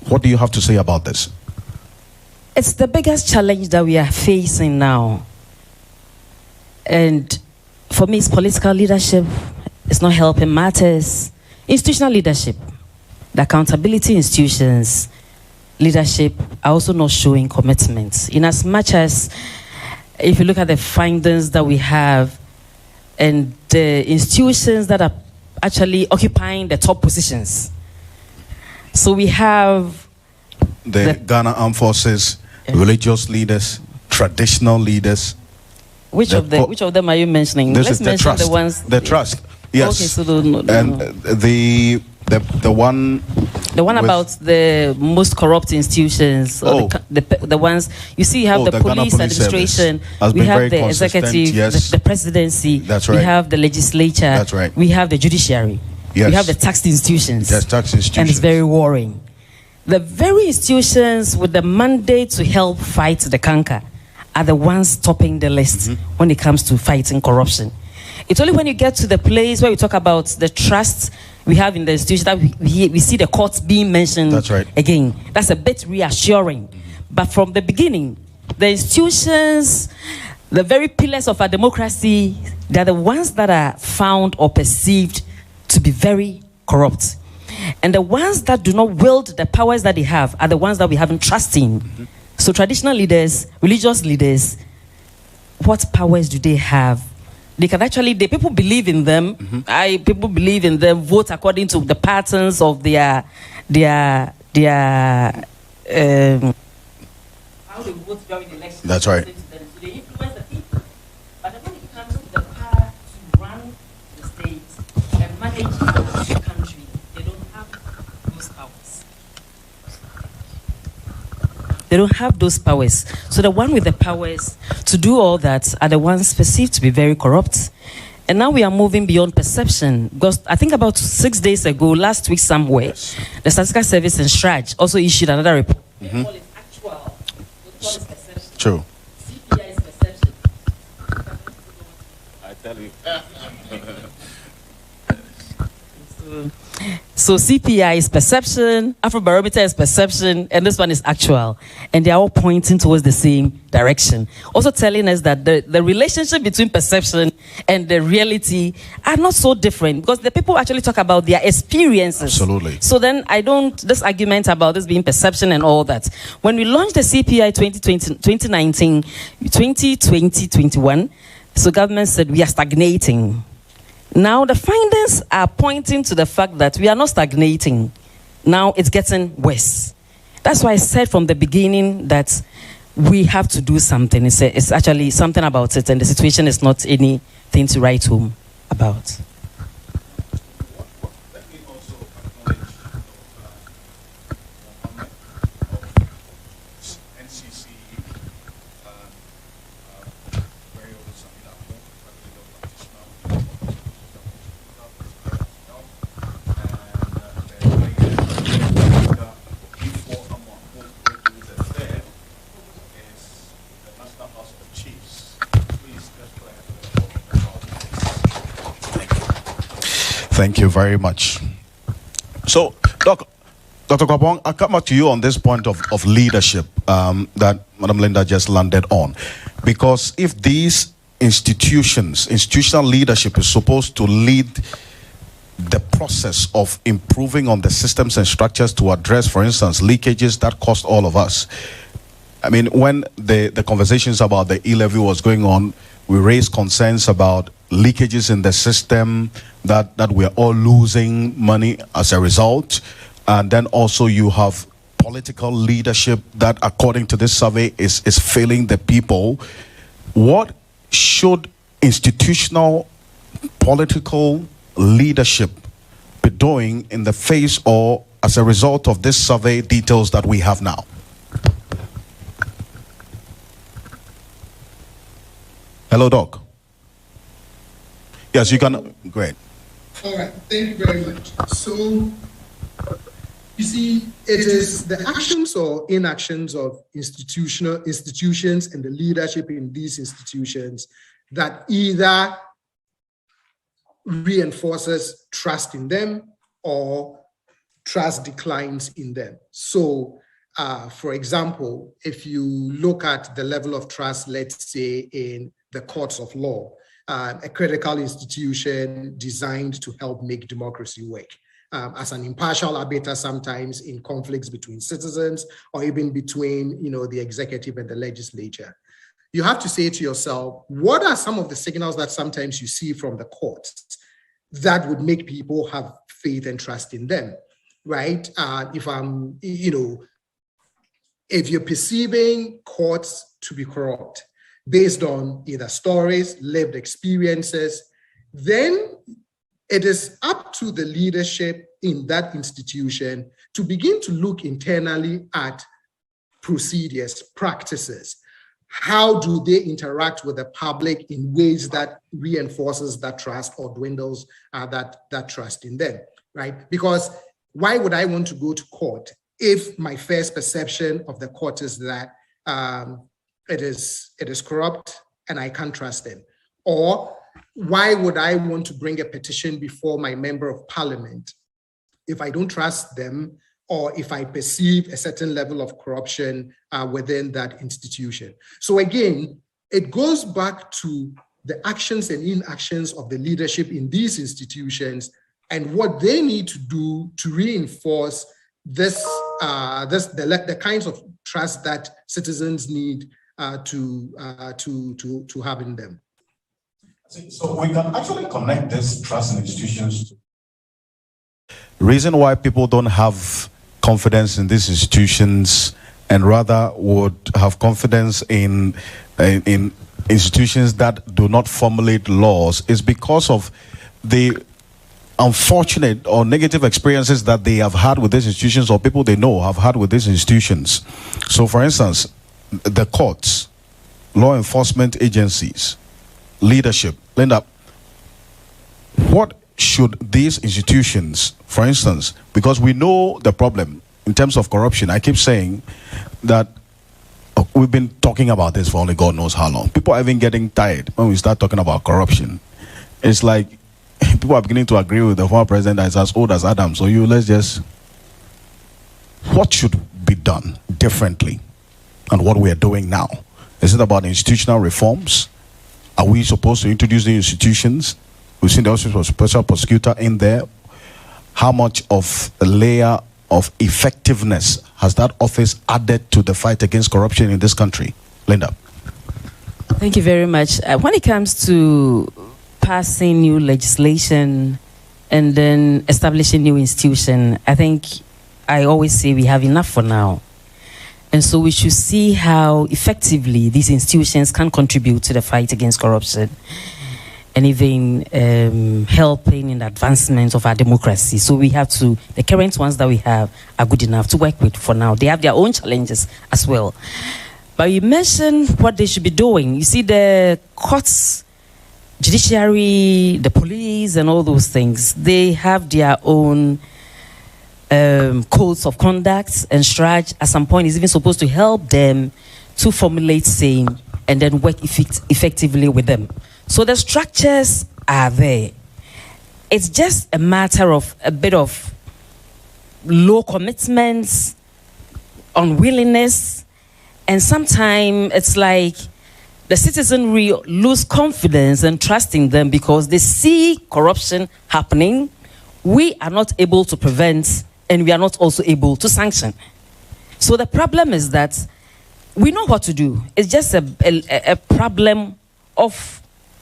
What do you have to say about this? It's the biggest challenge that we are facing now. And for me, it's political leadership. It's not helping matters. Institutional leadership, the accountability institutions, leadership are also not showing commitment. In as much as, if you look at the findings that we have and the institutions that are actually occupying the top positions. So we have the Ghana Armed Forces, religious leaders, traditional leaders. Which of them are you mentioning? Let's mention trust. The ones. The trust. Yes. Okay, so the one. The one about the most corrupt institutions, or the ones you see. You have the police administration, we have the executive, yes. the presidency. That's right. We have the legislature. That's right. We have the judiciary. Yes. We have the tax institutions. Yes, tax institutions. And it's very worrying. The very institutions with the mandate to help fight the canker are the ones topping the list when it comes to fighting corruption. It's only when you get to the place where we talk about the trust we have in the institution that we see the courts being mentioned. That's right. Again. That's a bit reassuring. But from the beginning, the institutions, the very pillars of our democracy, they're the ones that are found or perceived to be very corrupt. And the ones that do not wield the powers that they have are the ones that we haven't trust in. So traditional leaders, religious leaders, what powers do they have? They can actually, people believe in them. People believe in them, vote according to the patterns of their how they vote during the election. That's right. So they influence the people. But when it comes to the power to run the state and manage the country, they don't have those powers. They don't have those powers. So the one with the powers to do all that are the ones perceived to be very corrupt. And now we are moving beyond perception. Because I think about 6 days ago, last week somewhere, the Statistical Service in Shraj also issued another report. They call it actual. They call it perception. True. CPI is perception. I tell you. So CPI is perception, Afrobarometer is perception, and this one is actual. And they are all pointing towards the same direction. Also telling us that the relationship between perception and the reality are not so different, because the people actually talk about their experiences. Absolutely. So then this argument about this being perception and all that. When we launched the CPI 2019, 2021, so government said we are stagnating. Now the findings are pointing to the fact that we are not stagnating. Now it's getting worse. That's why I said from the beginning that we have to do something. It's actually something about it, and the situation is not anything to write home about. Let me also acknowledge NCC Thank you very much. So, Dr. Kwapong, I'll come back to you on this point of leadership that Madam Linda just landed on. Because if these institutional leadership is supposed to lead the process of improving on the systems and structures to address, for instance, leakages that cost all of us. I mean, when the conversations about the e-levy was going on, we raised concerns about leakages in the system, that we are all losing money as a result. And then also you have political leadership that, according to this survey, is failing the people. What should institutional political leadership be doing in the face or as a result of this survey details that we have now? Hello, Doc. Yes, you can. Go ahead. All right. Thank you very much. So, you see, it is the actions or inactions of institutions and the leadership in these institutions that either reinforces trust in them or trust declines in them. So, for example, if you look at the level of trust, let's say in the courts of law, a critical institution designed to help make democracy work. As an impartial arbiter, sometimes in conflicts between citizens or even between, the executive and the legislature. You have to say to yourself, what are some of the signals that sometimes you see from the courts that would make people have faith and trust in them, right? If you're perceiving courts to be corrupt based on either stories, lived experiences, then it is up to the leadership in that institution to begin to look internally at procedures, practices. How do they interact with the public in ways that reinforces that trust or dwindles that trust in them, right? Because why would I want to go to court if my first perception of the court is that it is corrupt and I can't trust them? Or why would I want to bring a petition before my member of parliament if I don't trust them or if I perceive a certain level of corruption within that institution? So again, it goes back to the actions and inactions of the leadership in these institutions and what they need to do to reinforce the kinds of trust that citizens need to have in them. So we can actually connect this trust in institutions to the reason why people don't have confidence in these institutions and rather would have confidence in institutions that do not formulate laws is because of the unfortunate or negative experiences that they have had with these institutions or people they know have had with these institutions. So for instance, the courts, law enforcement agencies, leadership. Linda, what should these institutions, for instance, because we know the problem in terms of corruption, I keep saying that we've been talking about this for only God knows how long. People are even getting tired when we start talking about corruption. It's like people are beginning to agree with the former president that is as old as Adam. So what should be done differently than what we are doing now? Is it about institutional reforms? Are we supposed to introduce new institutions? We've seen the Office of Special Prosecutor in there. How much of a layer of effectiveness has that office added to the fight against corruption in this country? Linda. Thank you very much. When it comes to passing new legislation and then establishing new institutions, I think I always say we have enough for now. And so we should see how effectively these institutions can contribute to the fight against corruption and even helping in the advancement of our democracy. So we have to, the current ones that we have are good enough to work with for now. They have their own challenges as well. But you mentioned what they should be doing. You see, the courts, judiciary, the police, and all those things, they have their own codes of conduct and strategy. At some point, is even supposed to help them to formulate same and then work effectively with them. So the structures are there. it's just a matter of a bit of low commitments, unwillingness, and sometimes it's like the citizenry lose confidence and trust in them because they see corruption happening. We are not able to prevent, and we are not also able to sanction. So the problem is that we know what to do. It's just a problem of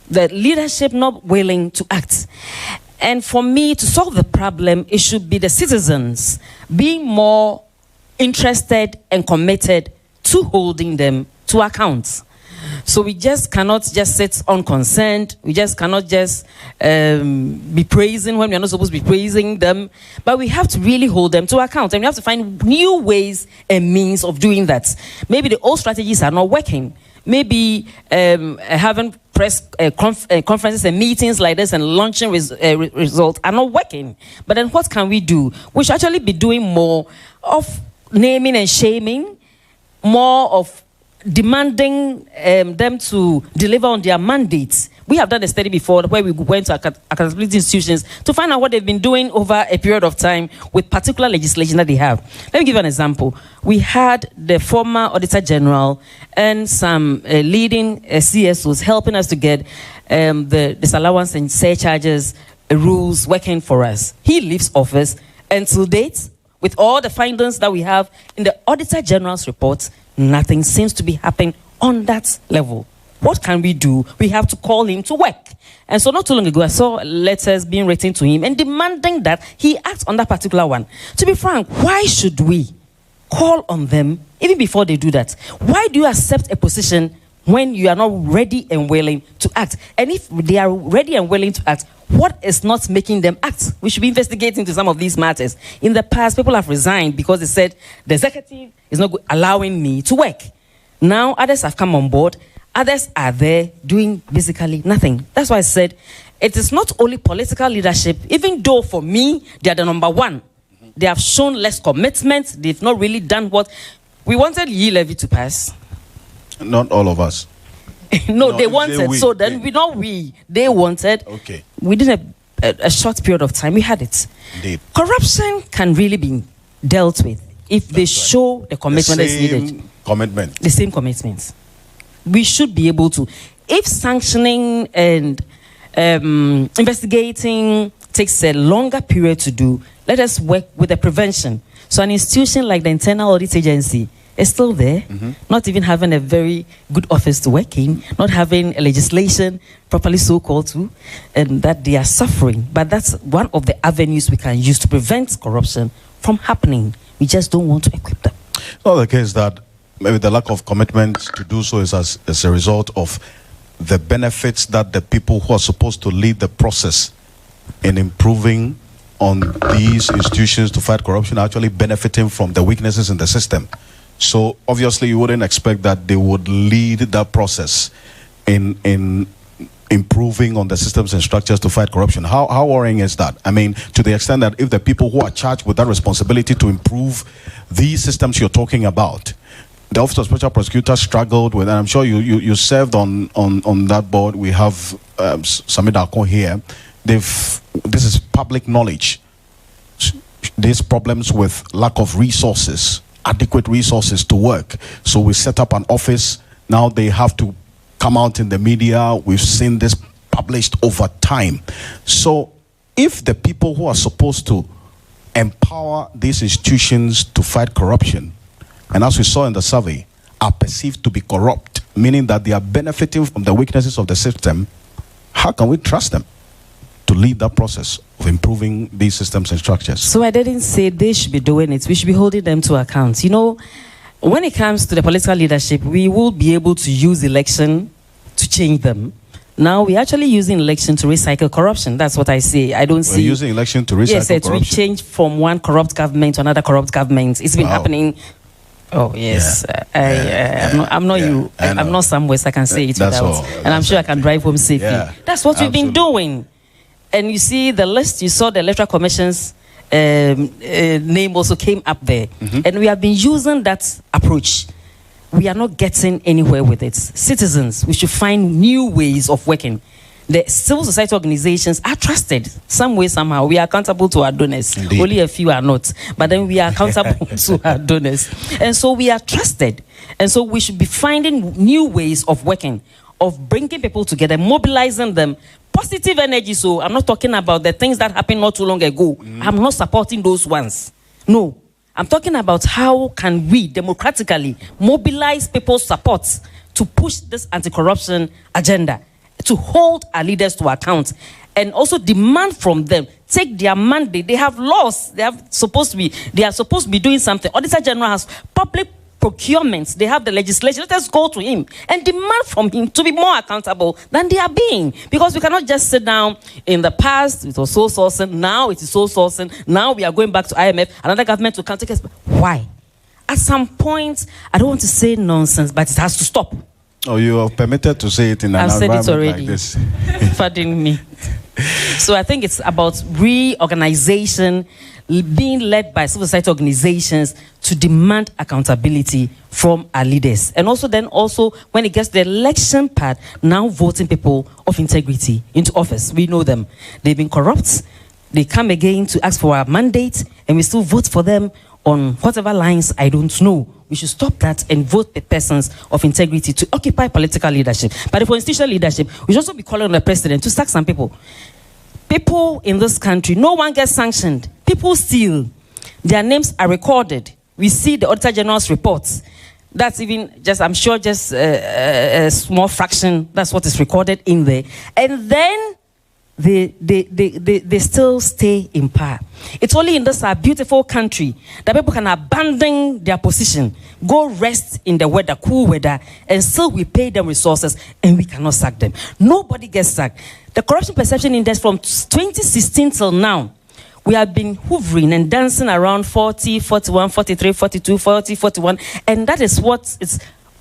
the leadership not willing to act. And for me to solve the problem, it should be the citizens being more interested and committed to holding them to account. So we just cannot just sit unconcerned. We just cannot just be praising when we are not supposed to be praising them. But we have to really hold them to account. And we have to find new ways and means of doing that. Maybe the old strategies are not working. Maybe having press conferences and meetings like this and launching results are not working. But then what can we do? We should actually be doing more of naming and shaming, more of demanding them to deliver on their mandates. We have done a study before where we went to accountability institutions to find out what they've been doing over a period of time with particular legislation that they have. Let me give you an example. We had the former Auditor General and some leading CSOs helping us to get the disallowance and surcharges rules working for us. He leaves office, and to date, with all the findings that we have in the Auditor General's report, nothing seems to be happening on that level. What can we do? We have to call him to work. And so not too long ago, I saw letters being written to him and demanding that he act on that particular one. To be frank, why should we call on them even before they do that? Why do you accept a position when you are not ready and willing to act? And if they are ready and willing to act, what is not making them act? We should be investigating into some of these matters. In the past, people have resigned because they said the executive is not allowing me to work. Now others have come on board. Others are there doing basically nothing. That's why I said it is not only political leadership, even though for me, they are the number one. They have shown less commitment. They've not really done what we wanted Yi levy to pass. Not all of us. No, they wanted. So then they wanted. Okay. Within a short period of time, we had it. Indeed. Corruption can really be dealt with if they show the commitment that's needed. Commitment. The same commitments. We should be able to. If sanctioning and investigating takes a longer period to do, let us work with the prevention. So an institution like the Internal Audit Agency is still there, not even having a very good office to work in, not having a legislation properly so-called to, and that they are suffering. But that's one of the avenues we can use to prevent corruption from happening. We just don't want to equip them. It's not the case that maybe the lack of commitment to do so is as a result of the benefits that the people who are supposed to lead the process in improving on these institutions to fight corruption are actually benefiting from the weaknesses in the system. So obviously you wouldn't expect that they would lead that process in improving on the systems and structures to fight corruption. How worrying is that? I mean, to the extent that if the people who are charged with that responsibility to improve these systems you're talking about, the Office of Special Prosecutor struggled with, and I'm sure you served on that board. We have Samir Darko here. This is public knowledge. These problems with lack of resources, adequate resources to work. So we set up an office. Now they have to come out in the media. We've seen this published over time. So if the people who are supposed to empower these institutions to fight corruption, and as we saw in the survey, are perceived to be corrupt, meaning that they are benefiting from the weaknesses of the system, how can we trust them to lead that process of improving these systems and structures? So I didn't say they should be doing it. We should be holding them to account. You know, when it comes to the political leadership, we will be able to use election to change them. Now we're actually using election to recycle corruption. That's what I say. I don't see. We're using election to recycle corruption. Yes, we change from one corrupt government to another corrupt government. It's been happening. Oh yes, I'm not you. I'm not somewhere I can say it without, and I'm sure I can drive home safely. Yeah, that's what we've been doing. And you see the list. You saw the Electoral Commission's name also came up there, and we have been using that approach. We are not getting anywhere with it. Citizens, we should find new ways of working. The civil society organizations are trusted some way, somehow. We are accountable to our donors. Indeed. Only a few are not, but then we are accountable to our donors. And so we are trusted. And so we should be finding new ways of working, of bringing people together, mobilizing them. Positive energy. So I'm not talking about the things that happened not too long ago. I'm not supporting those ones. No. I'm talking about how can we democratically mobilize people's support to push this anti-corruption agenda, to hold our leaders to account, and also demand from them, take their mandate. They have laws. They are supposed to be doing something. Auditor General has public procurements. They have the legislation. Let us go to him and demand from him to be more accountable than they are being. Because we cannot just sit down. In the past, it was sole sourcing. Now it is sole sourcing. Now we are going back to IMF. Another government to counter us. Why? At some point, I don't want to say nonsense, but it has to stop. Oh, you are permitted to say it in an environment like this. Pardon me. So I think it's about reorganization, being led by civil society organizations to demand accountability from our leaders. And also when it gets to the election part, now voting people of integrity into office. We know them. They've been corrupt. They come again to ask for our mandate, and we still vote for them on whatever lines, I don't know. We should stop that and vote the persons of integrity to occupy political leadership. But for institutional leadership, we should also be calling on the president to sack some people. People in this country, no one gets sanctioned. People steal. Their names are recorded. We see the Auditor General's reports. That's even I'm sure a small fraction. That's what is recorded in there. And then they still stay in power. It's only in this beautiful country that people can abandon their position, go rest in the weather, cool weather, and still we pay them resources and we cannot sack them. Nobody gets sacked. The Corruption Perception Index from 2016 till now, we have been hovering and dancing around 40, 41, 43, 42, 40, 41, and that is what it's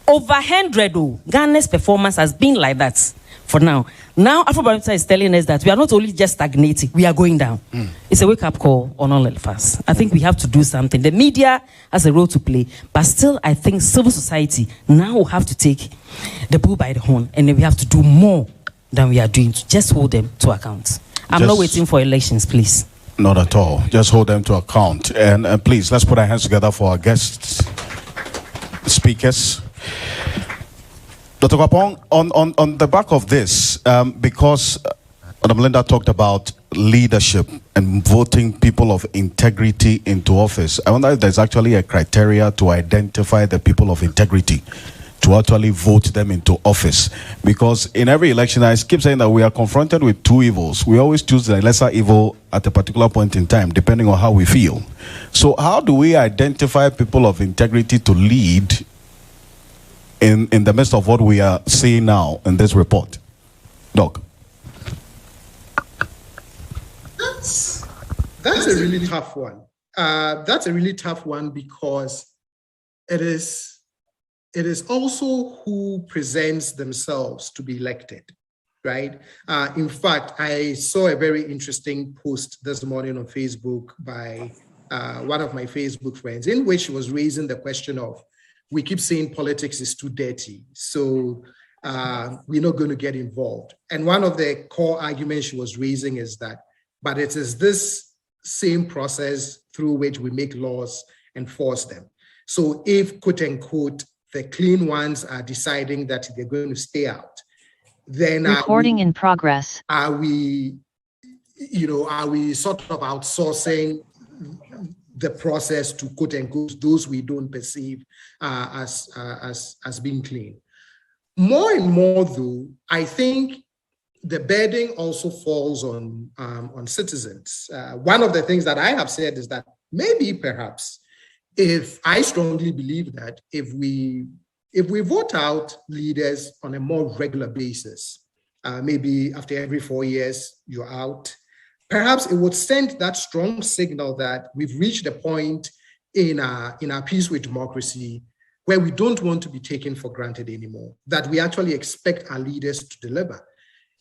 over 100. Ghana's performance has been like that for now. Now, Afrobarometer is telling us that we are not only just stagnating, we are going down. It's a wake-up call on all of us. I think we have to do something. The media has a role to play, but still, I think civil society now will have to take the bull by the horn, and then we have to do more than we are doing to just hold them to account. I'm not waiting for elections, please. Not at all. Just hold them to account. And please, let's put our hands together for our guests, speakers. Dr. Kwapong, on the back of this, because Madam Linda talked about leadership and voting people of integrity into office, I wonder if there's actually a criteria to identify the people of integrity to actually vote them into office. Because in every election, I keep saying that we are confronted with two evils. We always choose the lesser evil at a particular point in time, depending on how we feel. So how do we identify people of integrity to lead in the midst of what we are seeing now in this report? Doc. That's a really tough one. That's a really tough one because it is also who presents themselves to be elected, right? In fact, I saw a very interesting post this morning on Facebook by one of my Facebook friends, in which she was raising the question of, we keep saying politics is too dirty, so we're not going to get involved. And one of the core arguments she was raising is that, but it is this same process through which we make laws and force them. So if, quote unquote, the clean ones are deciding that they're going to stay out, then recording in progress. Are we sort of outsourcing the process to, quote unquote, those we don't perceive as being clean? More and more, though, I think the burden also falls on citizens. One of the things that I have said is that maybe, perhaps, if I strongly believe that if we vote out leaders on a more regular basis, maybe after every 4 years you're out, perhaps it would send that strong signal that we've reached a point in our peace with democracy where we don't want to be taken for granted anymore, that we actually expect our leaders to deliver.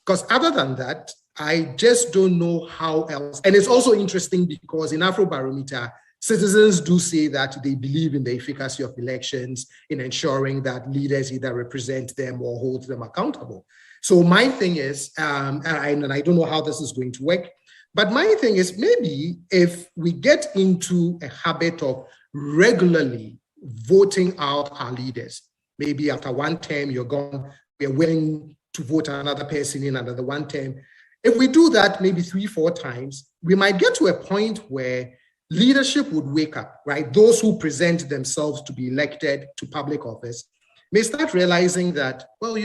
Because other than that, I just don't know how else. And it's also interesting because in Afrobarometer, citizens do say that they believe in the efficacy of elections in ensuring that leaders either represent them or hold them accountable. So my thing is, and I don't know how this is going to work, but my thing is, maybe if we get into a habit of regularly voting out our leaders, maybe after one term you're gone, we're willing to vote another person in another one term. If we do that maybe 3-4 times, we might get to a point where leadership would wake up, right? Those who present themselves to be elected to public office may start realizing that, well,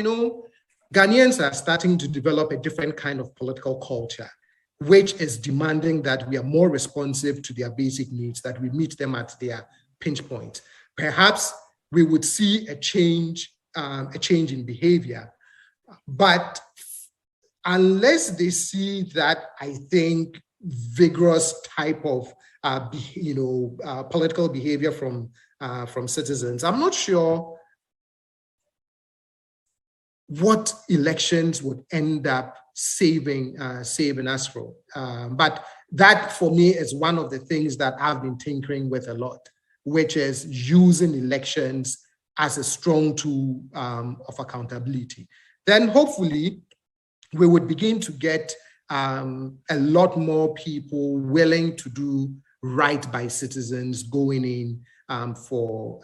Ghanaians are starting to develop a different kind of political culture, which is demanding that we are more responsive to their basic needs, that we meet them at their pinch point. Perhaps we would see a change in behavior, but unless they see that, I think, vigorous type of political behavior from citizens, I'm not sure what elections would end up saving us from. But that, for me, is one of the things that I've been tinkering with a lot, which is using elections as a strong tool of accountability. Then hopefully we would begin to get a lot more people willing to do right by citizens going in for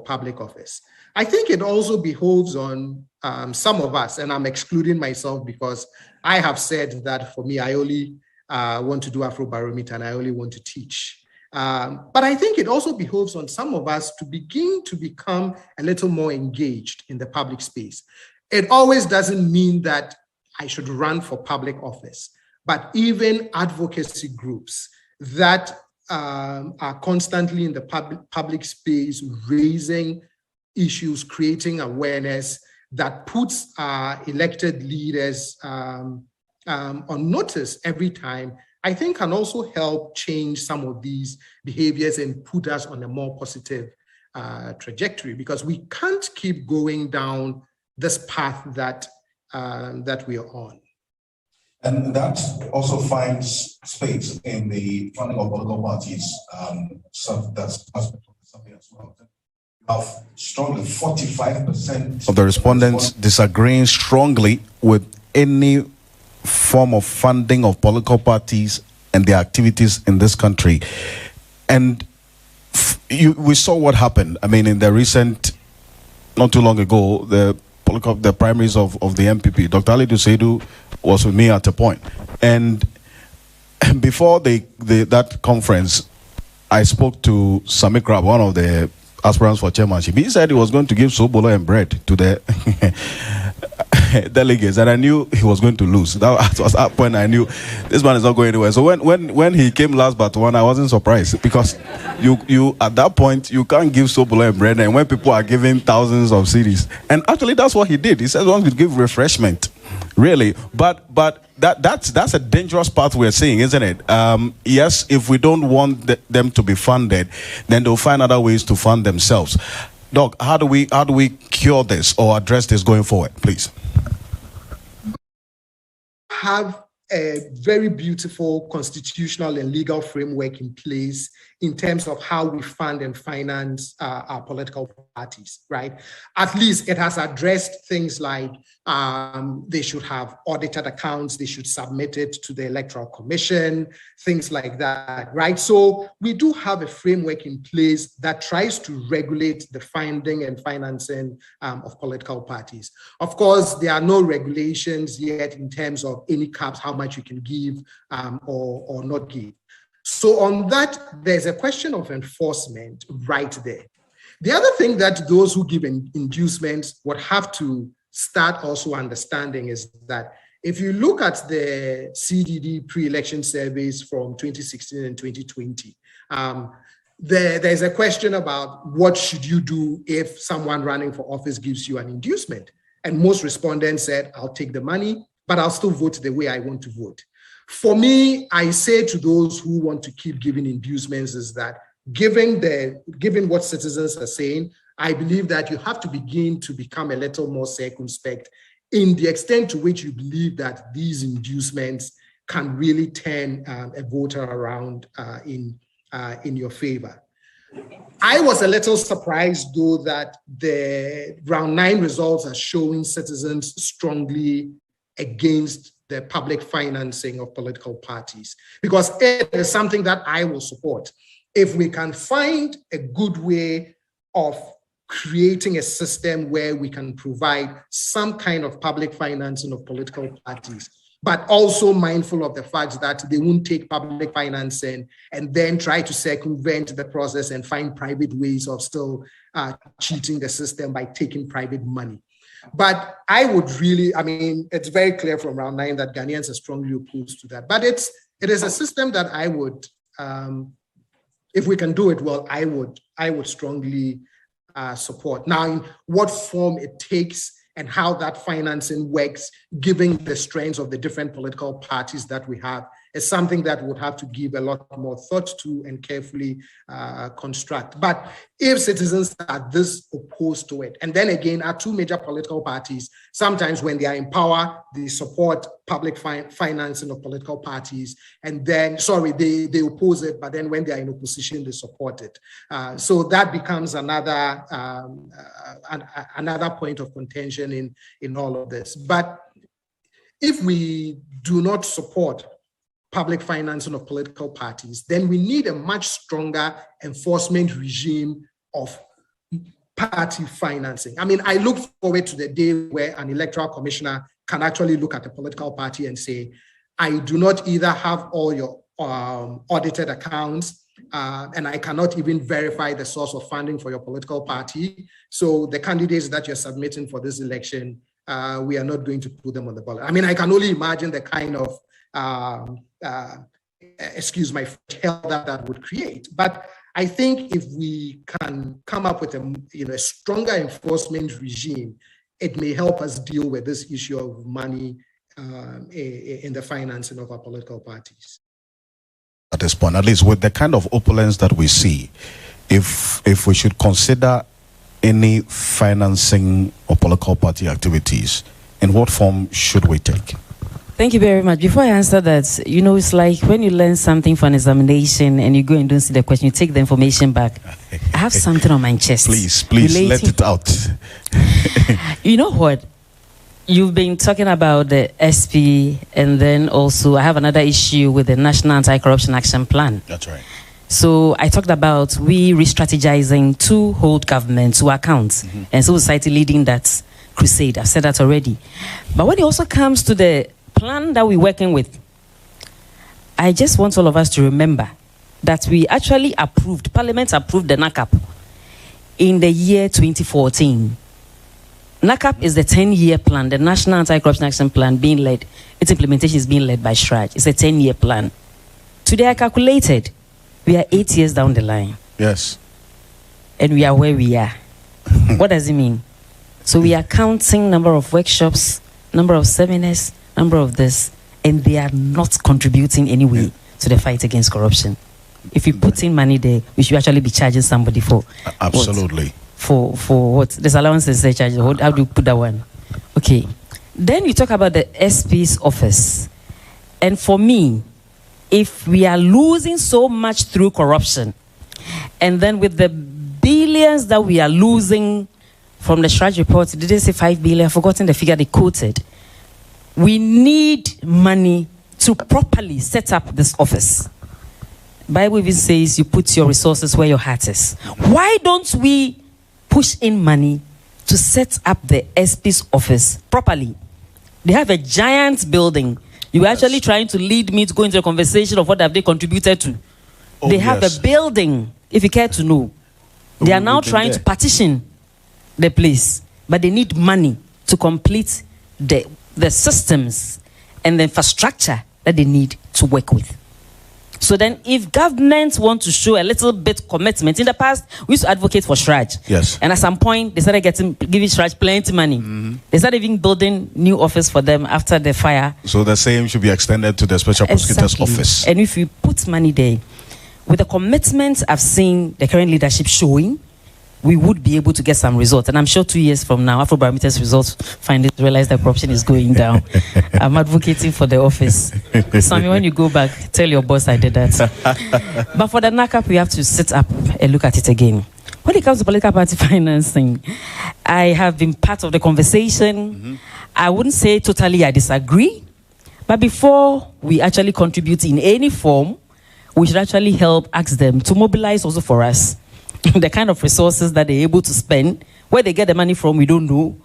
public office. I think it also behoves on some of us, and I'm excluding myself because I have said that for me, I only want to do Afrobarometer and I only want to teach. But I think it also behoves on some of us to begin to become a little more engaged in the public space. It always doesn't mean that I should run for public office, but even advocacy groups that are constantly in the public space, raising issues, creating awareness that puts elected leaders on notice every time, I think can also help change some of these behaviors and put us on a more positive trajectory, because we can't keep going down this path that we are on. And that also finds space in the funding of political parties. That's aspect of the survey as well. Of strongly 45% of the respondents disagreeing strongly with any form of funding of political parties and their activities in this country. And we saw what happened. I mean, in the recent, not too long ago, the primaries of the MPP, Dr. Ali Duseidu was with me at a point. And before that conference, I spoke to Sami Krab, one of the aspirants for chairmanship. He said he was going to give sobolo and bread to the delegates, and I knew he was going to lose. That was that point I knew this man is not going anywhere. So when he came last but one, I wasn't surprised, because you at that point you can't give sobolo and bread, and when people are giving thousands of cedis, and actually that's what he did. He said he wants to give refreshment, really, but that's a dangerous path we're seeing, isn't it? Yes, if we don't want them to be funded, then they'll find other ways to fund themselves. Doc, how do we cure this or address this going forward, please? Have a very beautiful constitutional and legal framework in place in terms of how we fund and finance our political parties, right? At least it has addressed things like they should have audited accounts, they should submit it to the Electoral Commission, things like that, right? So we do have a framework in place that tries to regulate the funding and financing of political parties. Of course, there are no regulations yet in terms of any caps, how much you can give or not give. So on that, there's a question of enforcement right there. The other thing that those who give inducements would have to start also understanding is that if you look at the CDD pre-election surveys from 2016 and 2020, there's a question about what should you do if someone running for office gives you an inducement. And most respondents said, I'll take the money, but I'll still vote the way I want to vote. For me, I say to those who want to keep giving inducements is that given what citizens are saying, I believe that you have to begin to become a little more circumspect in the extent to which you believe that these inducements can really turn a voter around in your favor. I was a little surprised, though, that the round 9 results are showing citizens strongly against the public financing of political parties, because it is something that I will support. If we can find a good way of creating a system where we can provide some kind of public financing of political parties, but also mindful of the fact that they won't take public financing and then try to circumvent the process and find private ways of still cheating the system by taking private money. But I would really, I mean, it's very clear from round 9 that Ghanaians are strongly opposed to that. But it is a system that I would, if we can do it well, I would strongly support. Now, in what form it takes and how that financing works, given the strengths of the different political parties that we have, is something that would have to give a lot more thought to and carefully construct. But if citizens are this opposed to it, and then again, our 2 major political parties, sometimes when they are in power, they support public financing of political parties, and then, they oppose it, but then when they are in opposition, they support it. So that becomes another point of contention in all of this. But if we do not support public financing of political parties, then we need a much stronger enforcement regime of party financing. I mean, I look forward to the day where an electoral commissioner can actually look at a political party and say, I do not either have all your audited accounts, and I cannot even verify the source of funding for your political party. So the candidates that you're submitting for this election, we are not going to put them on the ballot. I mean, I can only imagine the kind of excuse my hell that would create. But I think if we can come up with a stronger enforcement regime, it may help us deal with this issue of money in the financing of our political parties. At this point, at least with the kind of opulence that we see, if we should consider any financing of political party activities, in what form should we take? Thank you very much. Before I answer that, it's like when you learn something for an examination and you go and don't see the question, you take the information back. I have something on my chest. Please, let it out. You know what? You've been talking about the SP, and then also I have another issue with the National Anti-Corruption Action Plan. That's right. So I talked about we re-strategizing to hold government to account, and civil society leading that crusade. I've said that already. But when it also comes to the plan that we're working with, I just want all of us to remember that we actually Parliament approved the NACAP in the year 2014. NACAP is the 10-year plan, the National Anti-Corruption Action Plan its implementation is being led by STRAJ. It's a 10-year plan. Today I calculated, we are 8 years down the line. Yes. And we are where we are. What does it mean? So we are counting number of workshops, number of seminars, number of this, and they are not contributing anyway to the fight against corruption. If you put in money there, we should actually be charging somebody for absolutely what? For what? This allowance is charged. How do you put that one? Okay. Then you talk about the SP's office. And for me, if we are losing so much through corruption, and then with the billions that we are losing from the STRAJ report, did they say 5 billion? I've forgotten the figure they quoted. We need money to properly set up this office. Bible even says you put your resources where your heart is. Why don't we push in money to set up the SP's office properly? They have a giant building. You're actually trying to lead me to go into a conversation of what have they contributed to. They have a building, if you care to know. They are now trying to partition the place, but they need money to complete the systems and the infrastructure that they need to work with. So then if governments want to show a little bit commitment, in the past, we used to advocate for STRAJ. Yes. And at some point, they started giving STRAJ plenty money. They started even building new office for them after the fire. So the same should be extended to the Special Prosecutor's Office. And if you put money there, with the commitment I've seen the current leadership showing, we would be able to get some results. And I'm sure 2 years from now, Afrobarometer's results realize that corruption is going down. I'm advocating for the office. Sammy, when you go back, tell your boss I did that. But for the NACAP, we have to sit up and look at it again. when it comes to political party financing, I have been part of the conversation. I wouldn't say totally I disagree, but before we actually contribute in any form, we should actually ask them to mobilize also for us the kind of resources that they're able to spend. Where they get the money from, we don't know.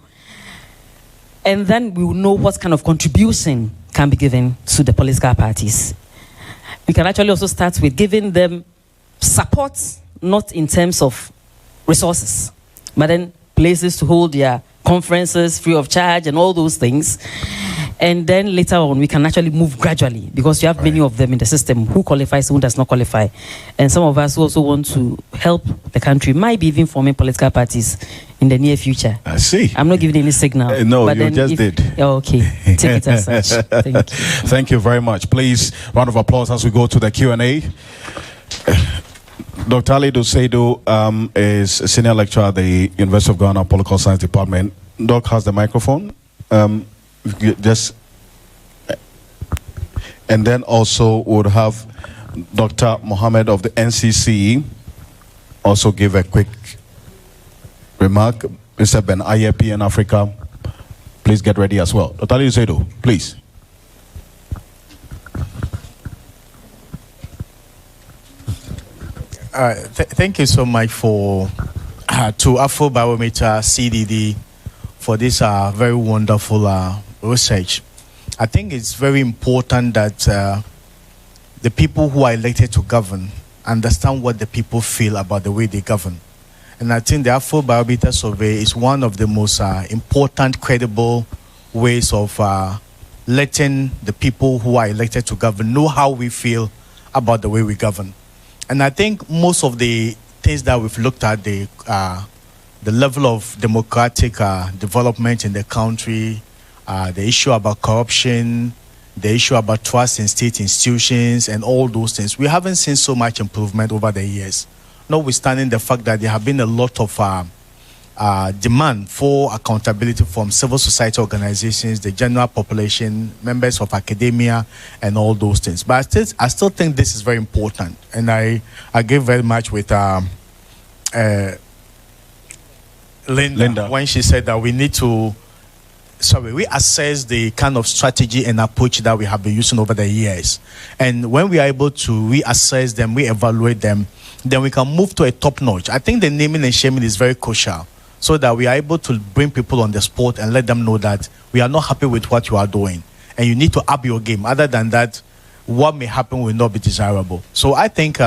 And then we will know what kind of contribution can be given to the political parties. We can actually also start with giving them support, not in terms of resources, but then places to hold their conferences free of charge and all those things. And then later on, we can actually move gradually, because you have many of them in the system who qualifies, who does not qualify. And some of us who also want to help the country might be even forming political parties in the near future. I see. I'm not giving any signal. No, but you just did. Oh, okay. Take it as such. Thank you. Thank you very much. Please, round of applause as we go to the Q&A. Dr. Ali Doseido is a senior lecturer at the University of Ghana Political Science Department. Doc has the microphone. Just, and then also would have Dr. Mohammed of the NCC also give a quick remark. Mr. Ben Aye, PN Africa, please get ready as well. Dr. Ali Doseido, please. Thank you so much for to Afrobarometer CDD for this very wonderful research. I think it's very important that the people who are elected to govern understand what the people feel about the way they govern. And I think the Afrobarometer survey is one of the most important, credible ways of letting the people who are elected to govern know how we feel about the way we govern. And I think most of the things that we've looked at, the level of democratic development in the country, the issue about corruption, the issue about trust in state institutions, and all those things, we haven't seen so much improvement over the years, notwithstanding the fact that there have been a lot of demand for accountability from civil society organizations, the general population, members of academia, and all those things. But I still think this is very important, and I agree very much with Linda when she said that we need to reassess the kind of strategy and approach that we have been using over the years. And when we are able to reassess them, reevaluate them, then we can move to a top notch. I think the naming and shaming is very crucial, so that we are able to bring people on the spot and let them know that we are not happy with what you are doing, and you need to up your game. Other than that, what may happen will not be desirable. So I think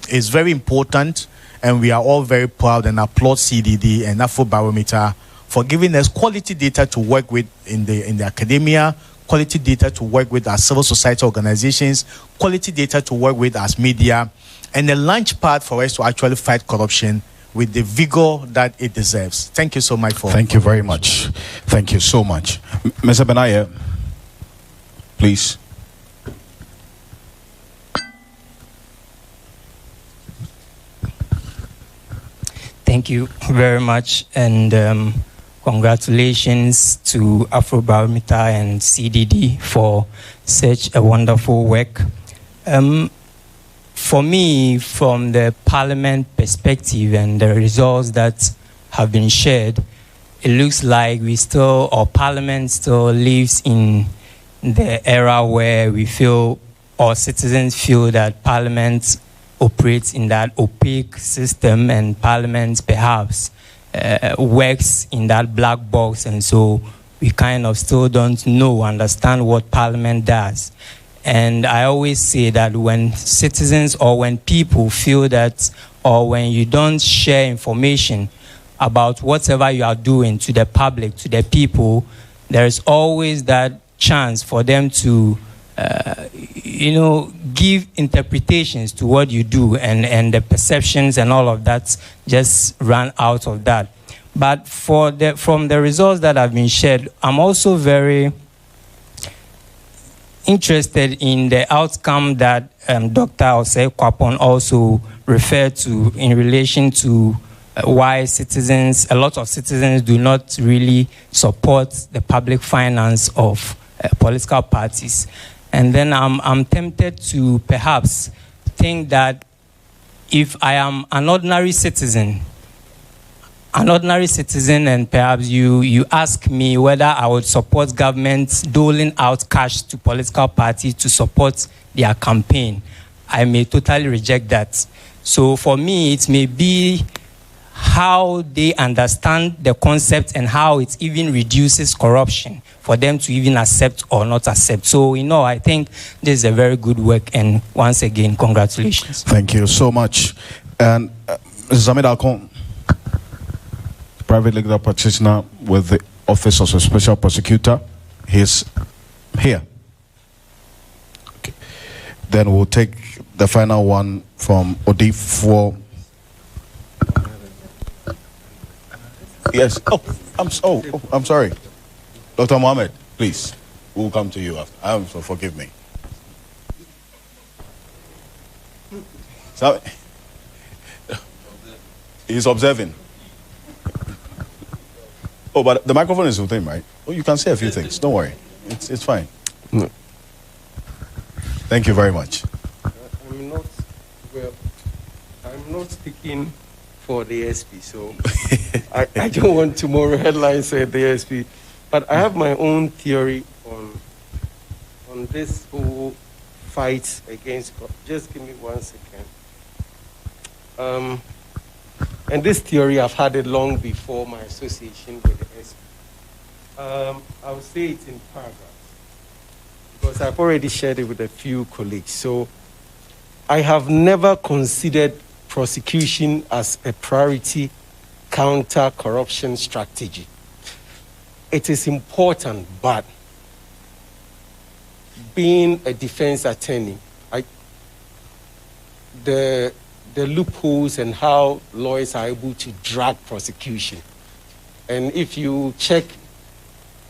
it's very important, and we are all very proud and applaud CDD and Afrobarometer for giving us quality data to work with in the academia, quality data to work with as civil society organizations, quality data to work with as media, and a launch pad for us to actually fight corruption with the vigor that it deserves. Thank you so much for... Thank you very much. Thank you so much. Mr. Ben Aye, please. Thank you very much, and congratulations to Afrobarometer and CDD for such a wonderful work. For me, from the Parliament perspective and the results that have been shared, it looks like Parliament still lives in the era where we feel, or citizens feel, that Parliament operates in that opaque system, and Parliament perhaps works in that black box, and so we kind of still don't understand what Parliament does. And I always say that when citizens or when people feel that, or when you don't share information about whatever you are doing to the public, to the people, there is always that chance for them to give interpretations to what you do, and the perceptions and all of that just run out of that. But from the results that have been shared, I'm also very interested in the outcome that Dr. Osei Kwapon also referred to in relation to why a lot of citizens do not really support the public finance of political parties. And then I'm tempted to perhaps think that if I am an ordinary citizen an ordinary citizen, and perhaps you ask me whether I would support government doling out cash to political parties to support their campaign, I may totally reject that. So for me, it may be how they understand the concept and how it even reduces corruption for them to even accept or not accept. So, I think this is a very good work, and once again, congratulations. Thank you so much. And Zamid Alcon, private legal practitioner with the Office of the Special Prosecutor. He's here. Okay. Then we'll take the final one from Odifo. Yes. I'm sorry. Dr. Mohammed, please. We'll come to you after. So forgive me. So, he's observing. Oh, but the microphone is with him, right? Oh, you can say a few things. Don't worry. It's fine. No. Thank you very much. I'm not speaking for the SP, so I don't want tomorrow headlines say the SP. But I have my own theory on this whole fight against corruption. Just give me 1 second. And this theory, I've had it long before my association with the SP. I would say it's in paragraphs, because I've already shared it with a few colleagues. So I have never considered prosecution as a priority counter-corruption strategy. It is important, but being a defense attorney, the loopholes and how lawyers are able to drag prosecution. And if you check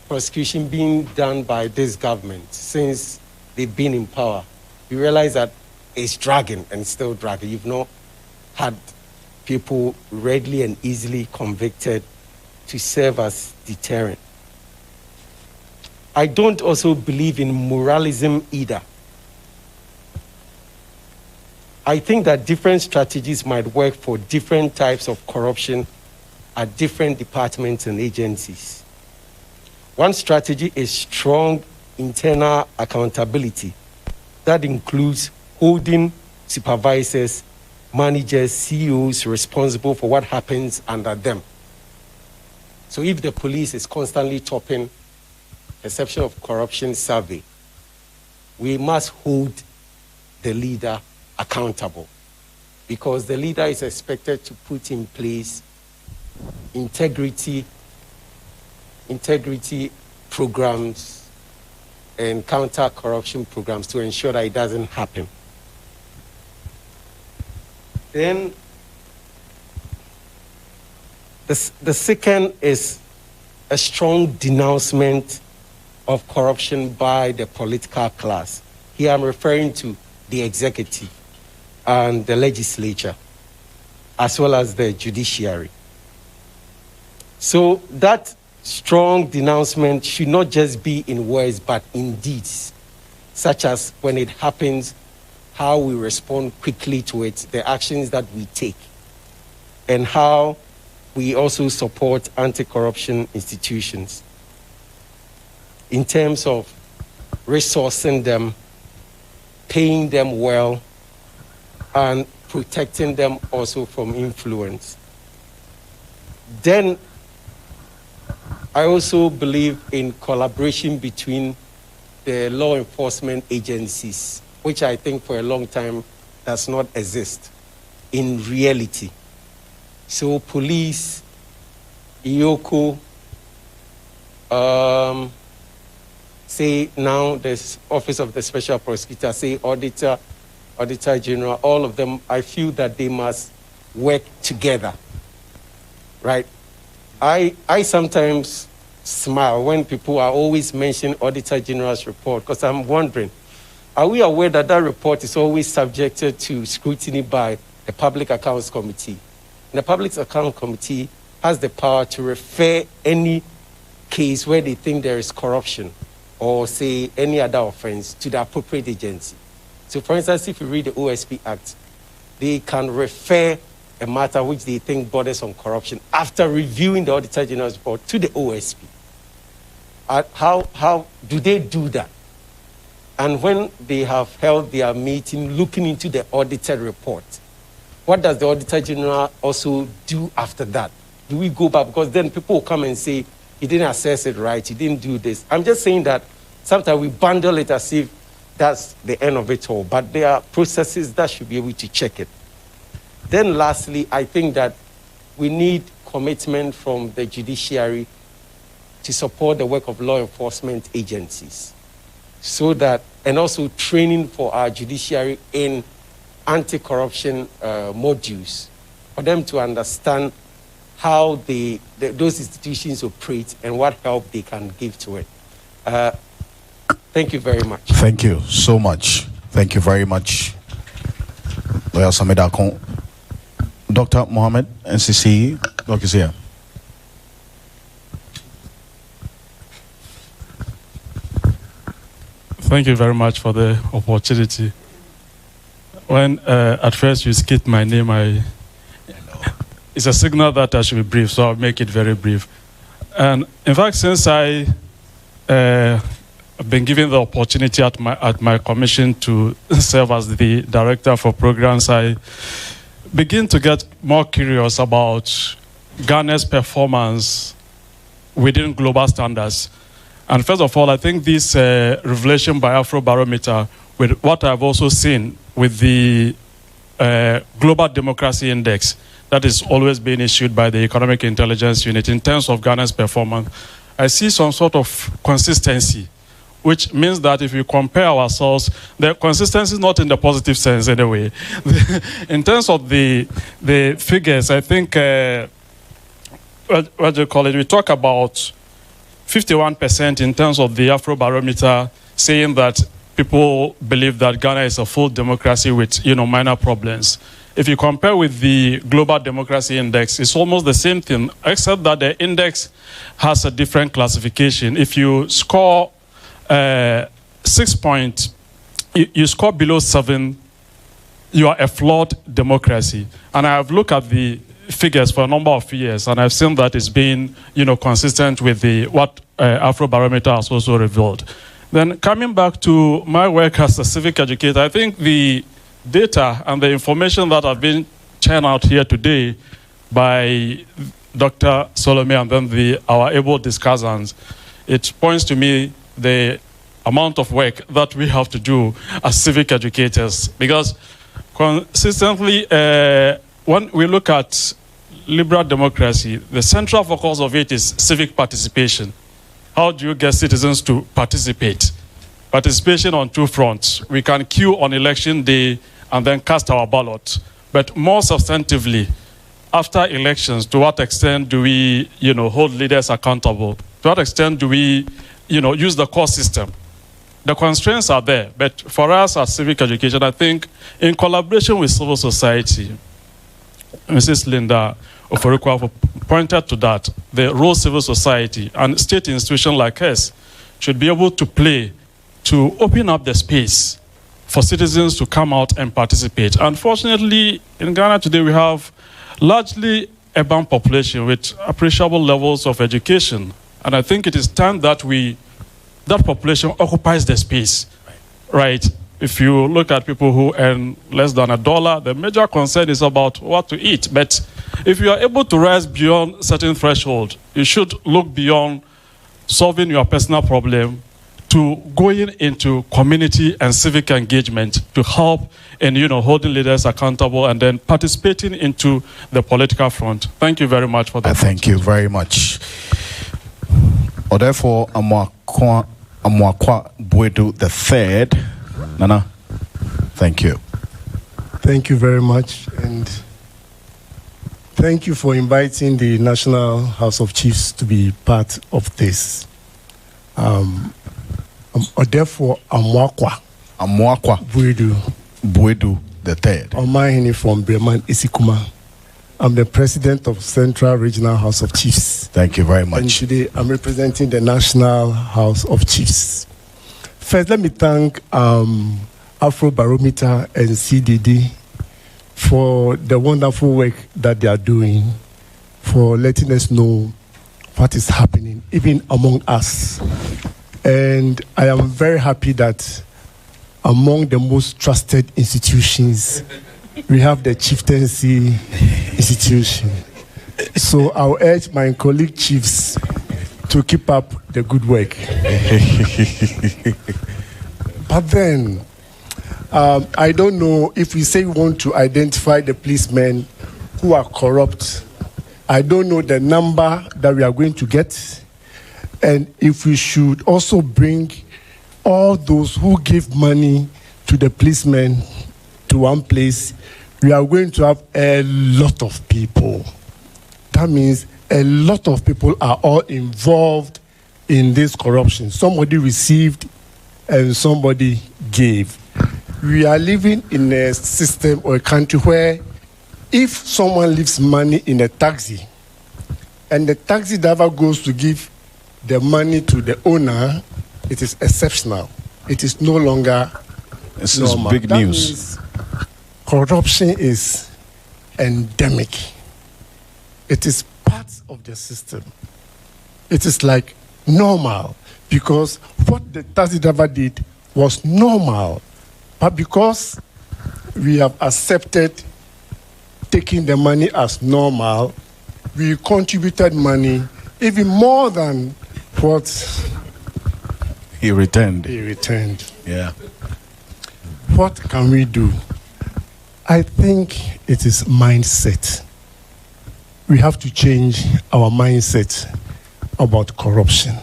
prosecution being done by this government since they've been in power, you realize that it's dragging and still dragging. You've not had people readily and easily convicted to serve as deterrent. I don't also believe in moralism either. I think that different strategies might work for different types of corruption at different departments and agencies. One strategy is strong internal accountability. That includes holding supervisors, managers, CEOs responsible for what happens under them. So if the police is constantly topping perception of corruption survey, we must hold the leader accountable, because the leader is expected to put in place integrity programs and counter-corruption programs to ensure that it doesn't happen. Then the second is a strong denouncement of corruption by the political class. Here I'm referring to the executive and the legislature, as well as the judiciary. So that strong denouncement should not just be in words, but in deeds, such as when it happens, how we respond quickly to it, the actions that we take, and how we also support anti-corruption institutions in terms of resourcing them, paying them well, and protecting them also from influence. Then I also believe in collaboration between the law enforcement agencies, which I think for a long time does not exist in reality. So police, IOCO, say now the Office of the Special Prosecutor, say Auditor General, all of them, I feel that they must work together, right? I sometimes smile when people are always mentioning Auditor General's report, because I'm wondering, are we aware that that report is always subjected to scrutiny by the Public Accounts Committee? And the Public Accounts Committee has the power to refer any case where they think there is corruption or say any other offense to the appropriate agency. So for instance, if you read the OSP Act, they can refer a matter which they think borders on corruption after reviewing the Auditor General's report to the OSP. How do they do that? And when they have held their meeting looking into the audited report, what does the Auditor General also do after that? Do we go back? Because then people will come and say, he didn't assess it right, he didn't do this. I'm just saying that sometimes we bundle it as if that's the end of it all, but there are processes that should be able to check it. Then lastly, I think that we need commitment from the judiciary to support the work of law enforcement agencies, so that, and also training for our judiciary in anti-corruption modules, for them to understand how those institutions operate and what help they can give to it. Thank you very much. Thank you so much. Thank you very much. Lawyer Samedakon. Dr. Mohammed, NCC, Dr. Zia. Thank you very much for the opportunity. When at first you skipped my name, it's a signal that I should be brief, so I'll make it very brief. And in fact, since I've been given the opportunity at my commission to serve as the director for programs, I begin to get more curious about Ghana's performance within global standards. And first of all, I think this revelation by Afrobarometer, with what I've also seen with the Global Democracy Index that is always being issued by the Economic Intelligence Unit in terms of Ghana's performance, I see some sort of consistency, which means that if you compare ourselves, the consistency is not in the positive sense anyway. In terms of the figures, I think, what do you call it? We talk about 51% in terms of the Afrobarometer saying that people believe that Ghana is a full democracy with, minor problems. If you compare with the Global Democracy Index, it's almost the same thing, except that the index has a different classification. If you score 6 points, you score below 7, you are a flawed democracy. And I have looked at the figures for a number of years, and I've seen that it's been, consistent with what Afrobarometer has also revealed. Then coming back to my work as a civic educator, I think the data and the information that have been churned out here today by Dr. Solomon and then our able discussants, it points to me the amount of work that we have to do as civic educators. Because consistently, when we look at liberal democracy, the central focus of it is civic participation. How do you get citizens to participate? Participation on two fronts. We can queue on election day and then cast our ballot. But more substantively, after elections, to what extent do we, hold leaders accountable? To what extent do we, use the core system? The constraints are there, but for us as civic education, I think in collaboration with civil society, Mrs. Linda Oforikwa pointed to that, the role civil society and state institutions like us should be able to play to open up the space for citizens to come out and participate. Unfortunately, in Ghana today, we have largely urban population with appreciable levels of education. And I think it is time that that population occupies the space, right? If you look at people who earn less than $1, the major concern is about what to eat. But if you are able to rise beyond certain threshold, you should look beyond solving your personal problem to going into community and civic engagement to help in, holding leaders accountable and then participating into the political front. Thank you very much for that. Thank you very much. Or therefore, Amwakwa Bwedu the third. Nana, thank you. Thank you very much, and thank you for inviting the National House of Chiefs to be part of this. Therefore, Amwakwa Bwedu the third. Omahini from Bremen Isikuma. I'm the president of Central Regional House of Chiefs. Thank you very much. And today I'm representing the National House of Chiefs. First, let me thank Afrobarometer and CDD for the wonderful work that they are doing, for letting us know what is happening, even among us. And I am very happy that among the most trusted institutions, we have the chieftaincy institution. So I'll urge my colleague chiefs to keep up the good work. But then, I don't know if we say we want to identify the policemen who are corrupt. I don't know the number that we are going to get. And if we should also bring all those who give money to the policemen to one place, we are going to have a lot of people. That means a lot of people are all involved in this corruption. Somebody received and somebody gave. We are living in a system or a country where if someone leaves money in a taxi and the taxi driver goes to give the money to the owner, it is exceptional. It is no longer This normal. is big That news. means corruption is endemic. It is part of the system. It is like normal because what the taxi driver did was normal. But because we have accepted taking the money as normal, we contributed money even more than what He returned. he returned. Yeah. What can we do? I think it is mindset. We have to change our mindset about corruption.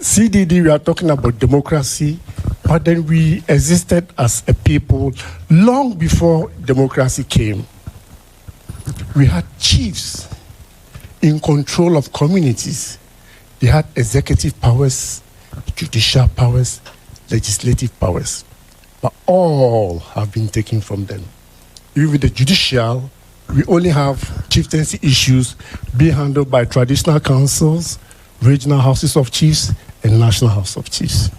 CDD, we are talking about democracy, but then we existed as a people long before democracy came. We had chiefs in control of communities. They had executive powers, judicial powers, legislative powers, but all have been taken from them. Even with the judicial, we only have chieftaincy issues being handled by traditional councils, regional houses of chiefs, and national house of chiefs.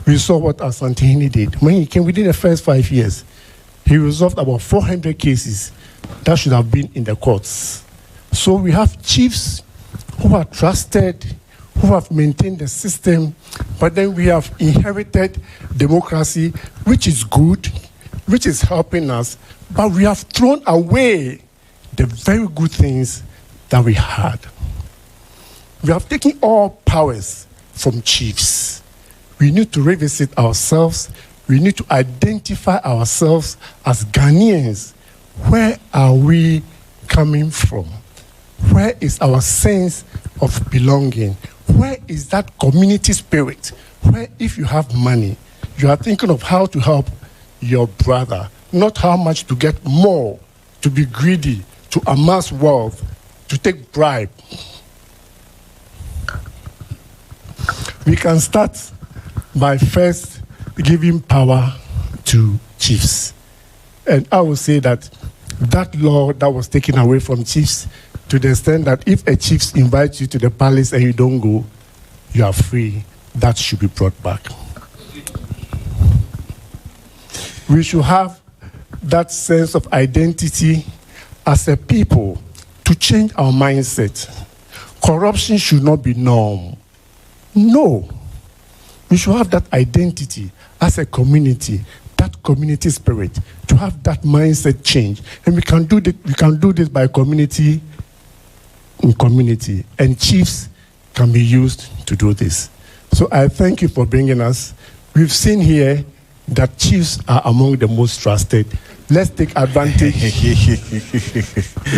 We saw what Asantehene did. When he came within the first 5 years, he resolved about 400 cases that should have been in the courts. So we have chiefs who are trusted, who have maintained the system, but then we have inherited democracy, which is good, which is helping us, but we have thrown away the very good things that we had. We have taken all powers from chiefs. We need to revisit ourselves. We need to identify ourselves as Ghanaians. Where are we coming from? Where is our sense of belonging? Where is that community spirit? Where if you have money, you are thinking of how to help your brother, not how much to get more, to be greedy, to amass wealth, to take bribe. We can start by first giving power to chiefs. And I will say that that law that was taken away from chiefs, to the extent that if a chief invites you to the palace and you don't go, you are free, that should be brought back. We should have that sense of identity as a people to change our mindset. Corruption should not be norm. No. We should have that identity as a community, that community spirit, to have that mindset change. And we can do this by community in community. And chiefs can be used to do this. So I thank you for bringing us. We've seen here that chiefs are among the most trusted. Let's take advantage.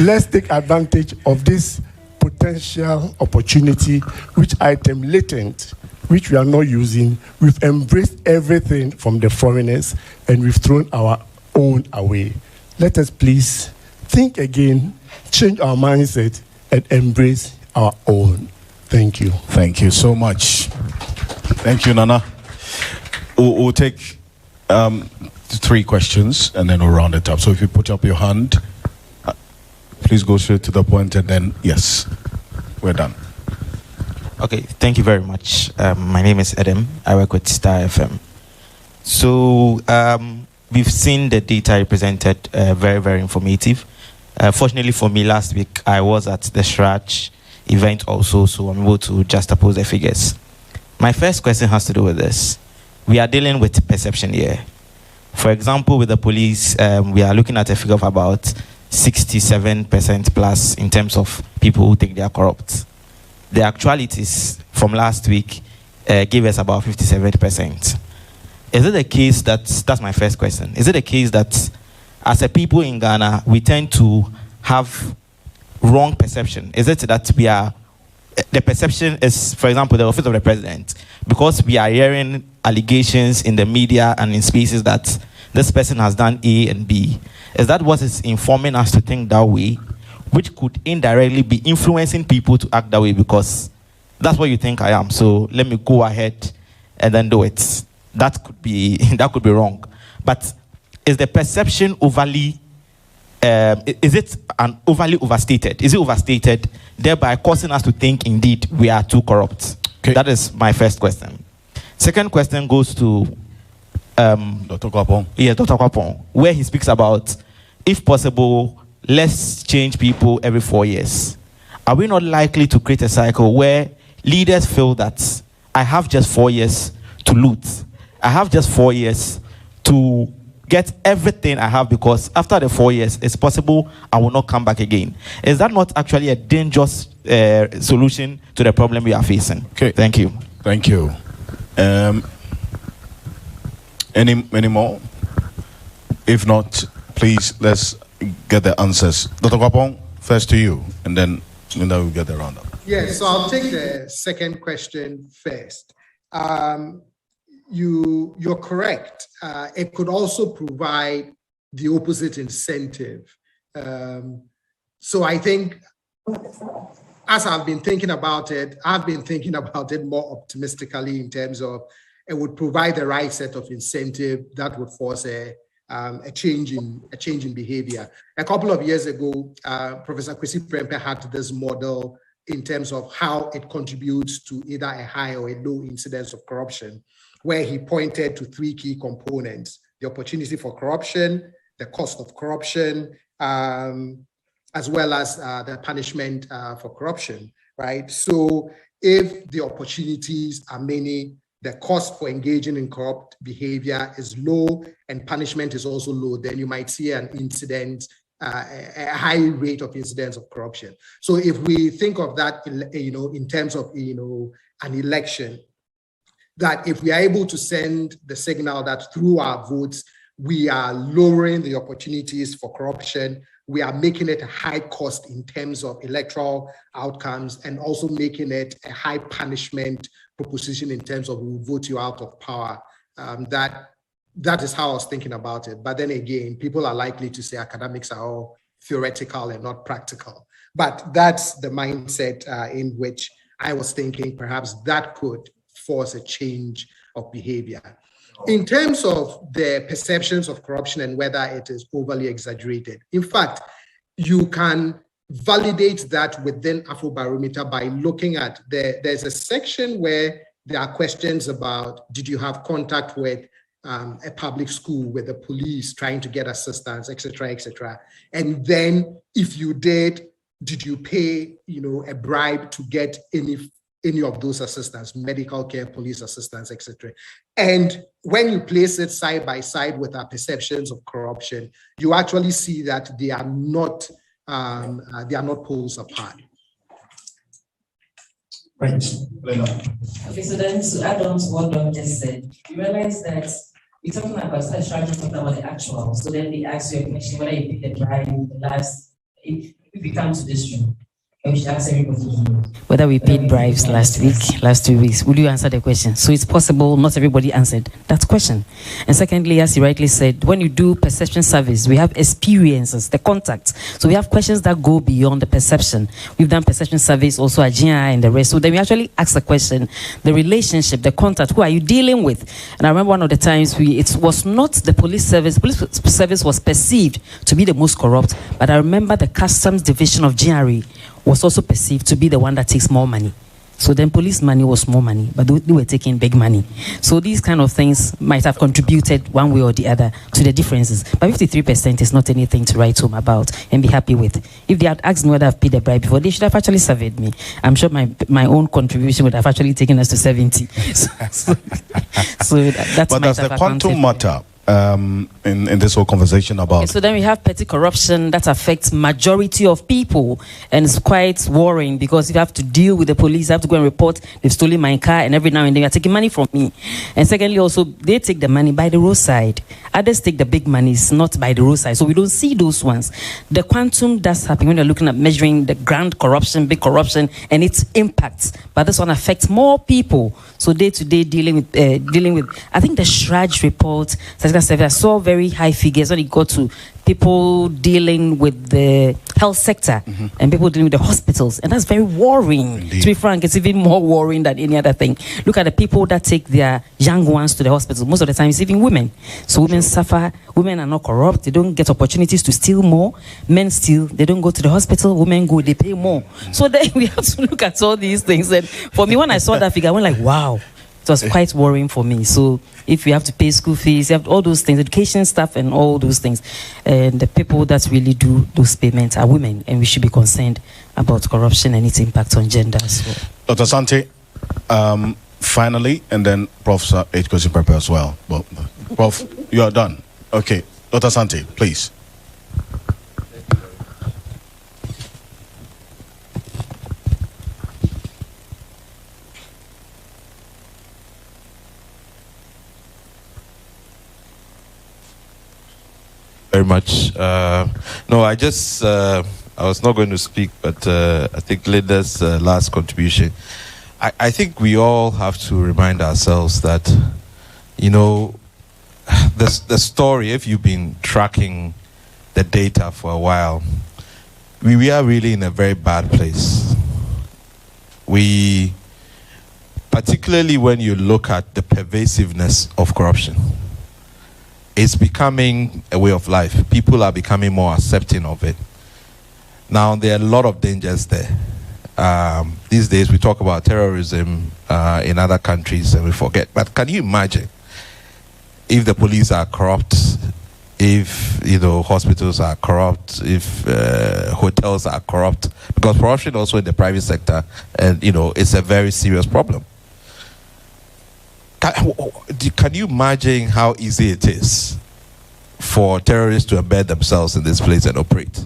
Let's take advantage of this potential opportunity, which item latent, which we are not using. We've embraced everything from the foreigners and we've thrown our own away. Let us please think again, change our mindset, and embrace our own. Thank you. Thank you so much. Thank you, Nana. We'll take 3 questions and then we'll round it up. So if you put up your hand, please go straight to the point and then, yes, we're done. Okay, thank you very much. My name is Adam. I work with Star FM. So we've seen the data you presented, very, very informative. Fortunately for me, last week I was at the Shrach event also, so I'm able to juxtapose the figures. My first question has to do with this. We are dealing with perception here. For example, with the police, we are looking at a figure of about 67% plus in terms of people who think they are corrupt. The actualities from last week gave us about 57%. Is it the case that's my first question, is it the case that as a people in Ghana, we tend to have wrong perception? Is it that the perception is, for example, the office of the president, because we are hearing allegations in the media and in spaces that this person has done A and B, is that what is informing us to think that way, which could indirectly be influencing people to act that way because that's what you think I am, so let me go ahead and then do it? That could be wrong. But is the perception overly, is it overly overstated? Is it overstated, thereby causing us to think indeed we are too corrupt? Okay. That is my first question. Second question goes to Dr. Kwapong. Yeah, Dr. Kwapong, where he speaks about, if possible, let's change people every 4 years. Are we not likely to create a cycle where leaders feel that I have just 4 years to loot, I have just 4 years to get everything I have, because after the 4 years, it's possible I will not come back again? Is that not actually a dangerous solution to the problem we are facing? Okay. Thank you. Thank you. Any more? If not, please, let's get the answers. Dr. Kwapong, first to you, and then we'll get the roundup. Yes, so I'll take the second question first. You're correct. It could also provide the opposite incentive. So I think, as I've been thinking about it, I've been thinking about it more optimistically in terms of it would provide the right set of incentive that would force a change in behavior. A couple of years ago, Professor Kwesi Prempeh had this model in terms of how it contributes to either a high or a low incidence of corruption, where he pointed to three key components: the opportunity for corruption, the cost of corruption, as well as the punishment for corruption, right? So if the opportunities are many, the cost for engaging in corrupt behavior is low and punishment is also low, then you might see an incident, a high rate of incidence of corruption. So if we think of that, in terms of, an election, that if we are able to send the signal that through our votes, we are lowering the opportunities for corruption, we are making it a high cost in terms of electoral outcomes, and also making it a high punishment proposition in terms of we'll vote you out of power. That is how I was thinking about it. But then again, people are likely to say academics are all theoretical and not practical. But that's the mindset in which I was thinking perhaps that could force a change of behavior. In terms of the perceptions of corruption and whether it is overly exaggerated, in fact, you can validate that within Afrobarometer by looking at there's a section where there are questions about, did you have contact with a public school, with the police trying to get assistance, etc., etc. And then if you did you pay, a bribe to get any of those assistance, medical care, police assistance, etc. And when you place it side by side with our perceptions of corruption, you actually see that they are not poles apart. Right. Okay, so then to add on to what Don just said, you realize that we're talking about the actual. So then they ask you a question whether you pick the bribe in the last, if we come to this room. Whether we paid bribes last 2 weeks, will you answer the question? So it's possible not everybody answered that question. And secondly, as you rightly said, when you do perception surveys, we have experiences, the contacts. So we have questions that go beyond the perception. We've done perception surveys also at GI and the rest. So then we actually ask the question, the relationship, the contact, who are you dealing with? And I remember one of the times it was not the police service. Police service was perceived to be the most corrupt, but I remember the customs division of GRE was also perceived to be the one that takes more money. So then police money was more money, but they were taking big money. So these kind of things might have contributed one way or the other to the differences. But 53% is not anything to write home about and be happy with. If they had asked me whether I've paid the bribe before, they should have actually surveyed me. I'm sure my own contribution would have actually taken us to 70. So that's but does the quantum matter in this whole conversation about? Okay, so then we have petty corruption that affects majority of people, and it's quite worrying because you have to deal with the police, you have to go and report they've stolen my car, and every now and then you're taking money from me. And secondly, also they take the money by the roadside. Others take the big monies not by the roadside, so we don't see those ones. The quantum does happen when you're looking at measuring the grand corruption, big corruption, and its impacts. But this one affects more people. So day to day dealing with I think the Shraj report, I saw very high figures when it got to people dealing with the health sector and people dealing with the hospitals, and that's very worrying. Indeed. To be frank, it's even more worrying than any other thing. Look at the people that take their young ones to the hospital. Most of the time it's even women. So women suffer. Women are not corrupt. They don't get opportunities to steal more. Men steal. They don't go to the hospital. Women go, they pay more. So then we have to look at all these things. And for me, when I saw that figure, I went like, wow. It was quite worrying for me. So if you have to pay school fees, you have all those things, education stuff and all those things. And the people that really do those payments are women, and we should be concerned about corruption and its impact on gender as well. Dr. Sante, finally, and then Prof. H. Question Prepare as well. Well, Prof, you are done. Okay, Dr. Sante, please. Very much. No, I was not going to speak, but I think Linda's last contribution. I think we all have to remind ourselves that, you know, the story, if you've been tracking the data for a while, we are really in a very bad place. Particularly when you look at the pervasiveness of corruption. It's becoming a way of life. People are becoming more accepting of it. Now, there are a lot of dangers there. These days, we talk about terrorism in other countries and we forget. But can you imagine if the police are corrupt, if, you know, hospitals are corrupt, if hotels are corrupt? Because corruption also in the private sector, and, you know, it's a very serious problem. Can you imagine how easy it is for terrorists to embed themselves in this place and operate?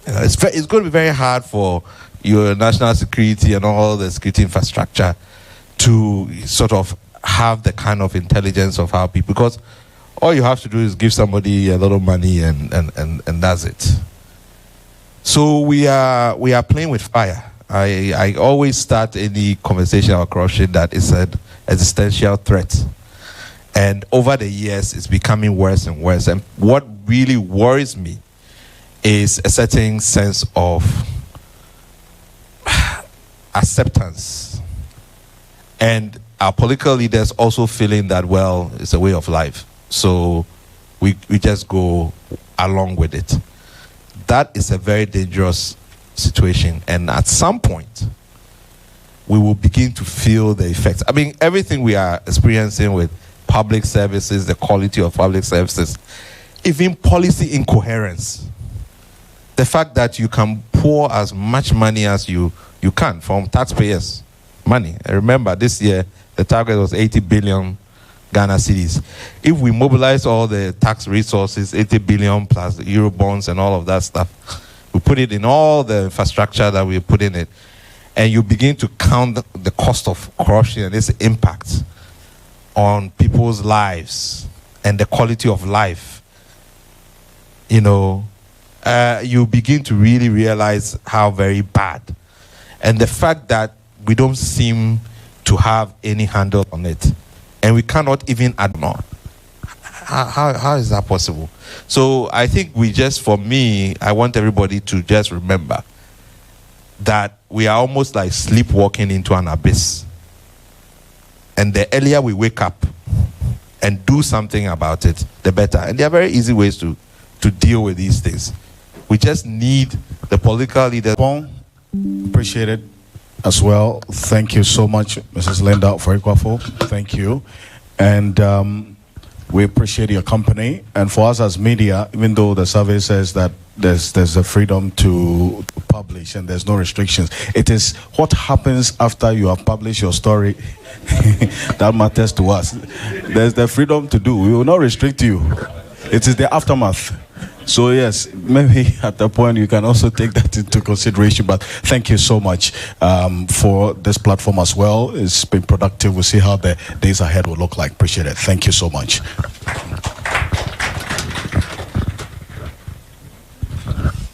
You know, it's going to be very hard for your national security and all the security infrastructure to sort of have the kind of intelligence of how people, because all you have to do is give somebody a little money and that's it. So we are playing with fire. I always start any conversation about corruption that is an existential threat. And over the years, it's becoming worse and worse. And what really worries me is a certain sense of acceptance. And our political leaders also feeling that, well, it's a way of life. So we just go along with it. That is a very dangerous situation, and at some point we will begin to feel the effects. I mean, everything we are experiencing with public services, the quality of public services, even policy incoherence, the fact that you can pour as much money as you can from taxpayers' money. And remember, this year the target was 80 billion Ghana cedis. If we mobilize all the tax resources, 80 billion plus the Euro bonds and all of that stuff, we put it in all the infrastructure that we put in it, and you begin to count the cost of corruption and its impact on people's lives and the quality of life, you know, you begin to really realize how very bad. And the fact that we don't seem to have any handle on it, and we cannot even add more. How is that possible? So I think for me, I want everybody to just remember that we are almost like sleepwalking into an abyss. And the earlier we wake up and do something about it, the better. And there are very easy ways to deal with these things. We just need the political leaders. Appreciate it. as well. Thank you so much, Mrs. Linda Ofori-Kwafo. Thank you. And we appreciate your company. And for us as media, even though the survey says that there's a freedom to publish and there's no restrictions, it is what happens after you have published your story that matters to us. There's the freedom to do. We will not restrict you. It is the aftermath. So yes, maybe at the point you can also take that into consideration. But thank you so much for this platform as well. It's been productive. We'll see how the days ahead will look like. Appreciate it. Thank you so much.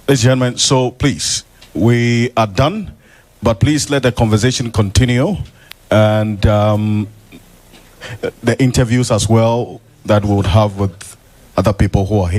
Ladies and gentlemen, so please, we are done, but please let the conversation continue, and the interviews as well that we would have with other people who are here.